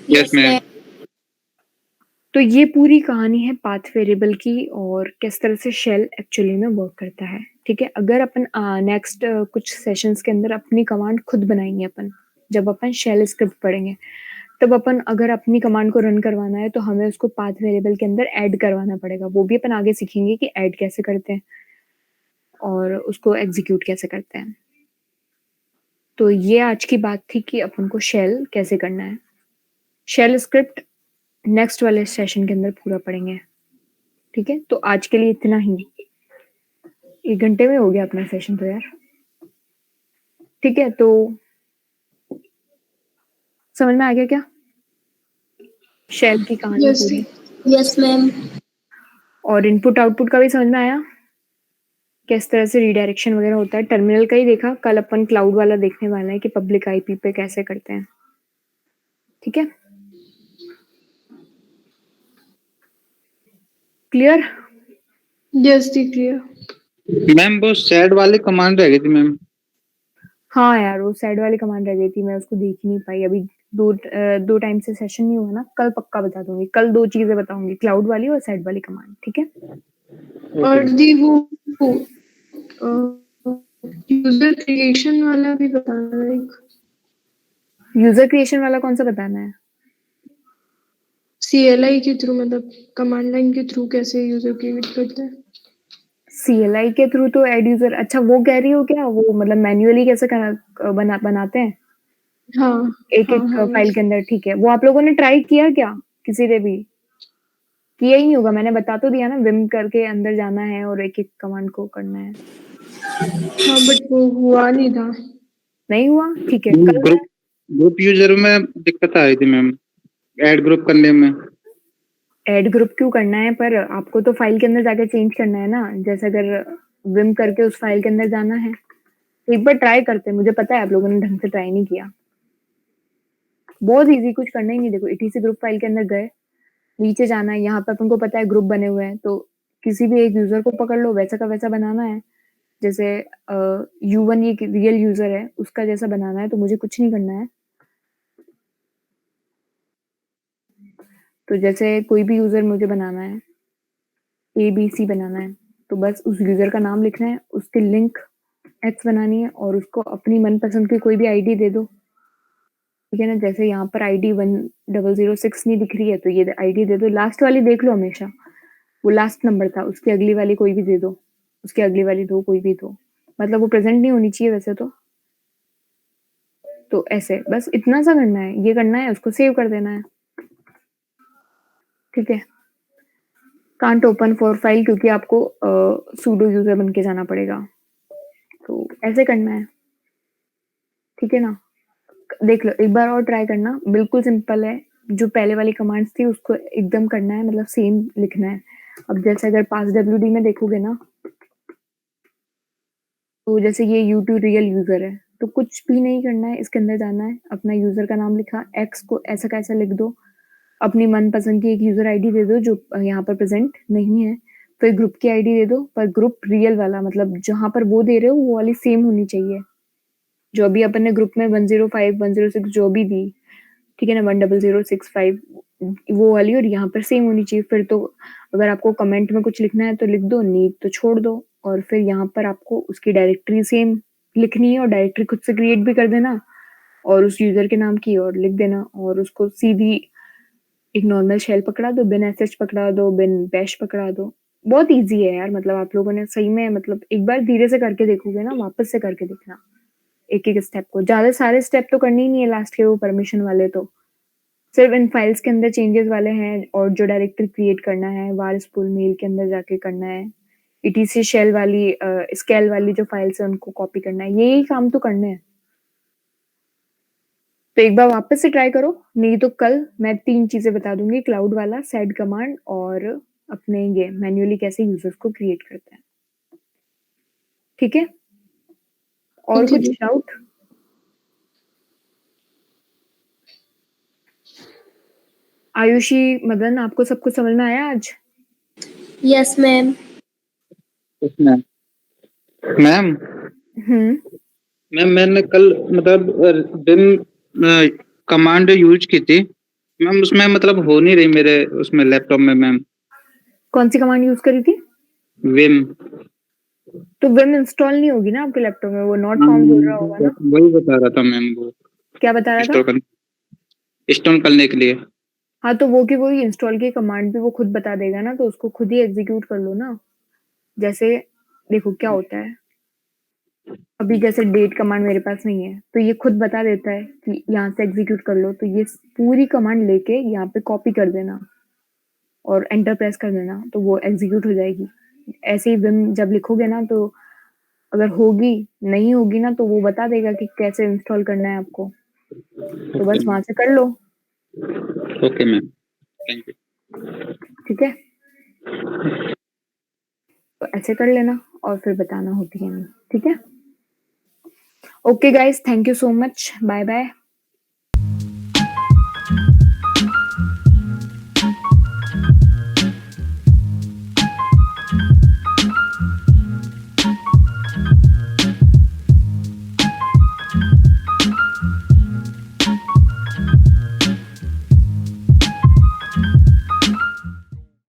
Yes ma'am. तो ये पूरी कहानी है पाथ वेरिएबल की और किस तरह से शेल एक्चुअली में वर्क करता है। ठीक है, अगर अपन नेक्स्ट कुछ सेशंस के अंदर अपनी कमांड खुद बनाएंगे, अपन जब अपन शेल स्क्रिप्ट पढ़ेंगे तब अपन अगर अपनी कमांड को रन करवाना है तो हमें उसको पाथ वेरिएबल के अंदर ऐड करवाना पड़ेगा। वो भी अपन आगे सीखेंगे कि ऐड कैसे करते हैं और उसको एग्जीक्यूट कैसे करते हैं। तो ये आज की बात थी कि अपन को शेल कैसे करना है। शेल स्क्रिप्ट नेक्स्ट वाले सेशन के अंदर पूरा पढ़ेंगे। ठीक है, तो आज के लिए इतना ही। 1 घंटे में हो गया अपना सेशन तो यार। ठीक है, तो समझ में आ गया क्या शेल की कहानी यस पूरी? दी। Yes ma'am. और इनपुट आउटपुट का भी समझ में आया, किस तरह से रिडायरेक्शन वगैरह होता है। टर्मिनल का ही देखा, कल अपन क्लाउड वाला देखने वाला है कि पब्लिक आईपी पे कैसे करते हैं। ठीक है, क्लियर? यस दी क्लियर। मैम वो सैड वाली कमांड रह गई थी मैम। हाँ यार, वो साइड वाली कमांड रह गई थी, मैं उसको देख ही नहीं पाई अभी। दो टाइम से सेशन नहीं हुआ ना, कल पक्का बता दूंगी। कल 2 चीजें बताऊंगी, क्लाउड वाली और साइड वाली कमांड। ठीक है, और दी वो यूजर क्रिएशन वाला भी बताना एक। यूजर क्रिएशन वाला कौन सा बताना है? CLI के थ्रू, मतलब कमांड लाइन के थ्रू कैसे यूजर क्रिएट करते हैं? CLI के थ्रू तो ऐड यूजर, अच्छा वो कह रही हो क्या, वो मतलब मैन्युअली कैसे बनाते हैं हाँ एक हाँ एक हाँ फाइल के अंदर? ठीक है, वो आप लोगों ने ट्राई किया क्या? किसी ने भी किया ही नहीं होगा, मैंने बता तो दिया ना, विम करके अंदर जाना है और एक एक कमांड को करना है। हाँ, बट वो हुआ नहीं था। नहीं हुआ? ठीक है, कल ग्रुप ग्रुप यूजर में दिक्कत आ रही थी मैम, ऐड ग्रुप करने में। ऐड ग्रुप क्यों करना है, पर आपको तो फाइल के अंदर जाके चेंज करना है ना। जैसे अगर विम करके उस फाइल के अंदर जाना है, तो एक बार ट्राई करते हैं। मुझे पता है आप लोगों ने ढंग से ट्राई नहीं किया। बहुत इजी, कुछ करना ही नहीं। देखो etc ग्रुप फाइल के अंदर गए, नीचे जाना है, यहाँ पे अपन को पता है ग्रुप बने हुए हैं, तो किसी भी एक यूजर को पकड़ लो, वैसा का वैसा बनाना है। जैसे U1 ये रियल यूजर है, उसका जैसा बनाना है, तो मुझे कुछ नहीं करना है। तो जैसे कोई भी यूजर मुझे बनाना है, ABC बनाना है, तो बस उस यूजर का नाम लिखना है, उसकी लिंक X बनानी है और उसको अपनी मनपसंद की कोई भी आईडी दे दो। ठीक है ना, जैसे यहाँ पर ID 1006 नहीं दिख रही है, तो ये आईडी दे दो। लास्ट वाली देख लो हमेशा, वो लास्ट नंबर था, उसकी अगली वाली कोई भी दे दो, उसकी अगली वाली दो, कोई भी दो, मतलब वो प्रेजेंट नहीं होनी चाहिए वैसे तो ऐसे बस इतना सा करना है, ये करना है, उसको सेव कर देना है। ठीक है, कांट ओपन फॉर फाइल, क्योंकि आपको सूडो यूजर बन के जाना पड़ेगा, तो ऐसे करना है। ठीक है ना, देख लो एक बार और ट्राई करना, बिल्कुल सिंपल है। जो पहले वाली कमांड्स थी उसको एकदम करना है, मतलब सेम लिखना है। अब जैसे अगर पास WD में देखोगे ना, तो जैसे ये U2 रियल यूजर है, तो कुछ भी नहीं करना है, इसके अंदर जाना है, अपना यूजर का नाम लिखा, X को ऐसा का ऐसा लिख दो, अपनी मनपसंद की एक यूजर आईडी दे दो जो यहाँ पर प्रेजेंट नहीं है, फिर ग्रुप की आईडी दे दो, पर ग्रुप रियल वाला, मतलब जहां पर वो दे रहे हो वो वाली सेम होनी चाहिए, जो अभी अपन ने ग्रुप में 105 106 जो भी दी, ठीक है ना, 10065 वो वाली, और यहाँ पर सेम होनी चाहिए। फिर तो अगर आपको कमेंट में कुछ लिखना है तो लिख दो, नहीं तो छोड़ दो। और फिर यहाँ पर आपको उसकी डायरेक्टरी सेम लिखनी है, और डायरेक्टरी खुद से क्रिएट भी कर देना, और उस यूजर के नाम की और लिख देना, और उसको सीधी एक नॉर्मल शेल पकड़ा दो, बिन sh पकड़ा दो, बिन बैश पकड़ा दो। बहुत ईजी है यार, मतलब आप लोगों ने सही में, मतलब एक बार धीरे से करके देखोगे ना, वापस से करके देखना एक एक स्टेप को, ज्यादा सारे स्टेप तो करनी ही नहीं है लास्ट के वो परमिशन वाले, तो सिर्फ इन फाइल्स के अंदर चेंजेस वाले हैं, और जो डायरेक्टरी क्रिएट करना है वार स्पूल मेल के अंदर जाके करना है, etc शेल वाली स्केल वाली जो फाइल्स है उनको कॉपी करना है, यही काम तो करने हैं। तो एक बार वापस से ट्राई करो, नहीं तो कल मैं 3 चीजें बता दूंगी, क्लाउड वाला, सेड कमांड, और अपने ये मैन्युअली कैसे यूजर्स को क्रिएट करते हैं। ठीक है, और ठीक कुछ है। डाउट? आयुषी, मदन, आपको सब कुछ समझ में आया आज? Yes ma'am. Ma'am ma'am ma'am मैंने कल मतलब विम कमांड यूज की थी मैम, उसमें मतलब हो नहीं रही मेरे उसमें लैपटॉप में मैम। कौन सी कमांड यूज करी थी? विम। तो विम इंस्टॉल नहीं होगी ना आपके लैपटॉप में, वो नॉट फाउंड बोल रहा होगा ना। वही बता रहा था मैम, वो क्या बता रहा था? इंस्टॉल करने के लिए। हाँ, तो वो की वही इंस्टॉल की कमांड भी वो खुद बता देगा ना, तो उसको खुद ही एग्जीक्यूट कर लो ना। जैसे देखो क्या होता है, अभी जैसे डेट कमांड मेरे पास नहीं है, तो ये खुद बता देता है कि यहाँ से एग्जीक्यूट कर लो, तो ये पूरी कमांड लेके यहाँ पे कॉपी कर देना और एंटर प्रेस कर देना, तो वो एग्जीक्यूट हो जाएगी। ऐसे ही विम जब लिखोगे ना, तो अगर होगी, नहीं होगी ना, तो वो बता देगा कि कैसे इंस्टॉल करना है आपको, तो बस वहां से कर लो। Okay ma'am, thank you. ठीक है, तो ऐसे कर लेना और फिर बताना होती है नहीं। ठीक है, okay guys, thank you so much, bye bye.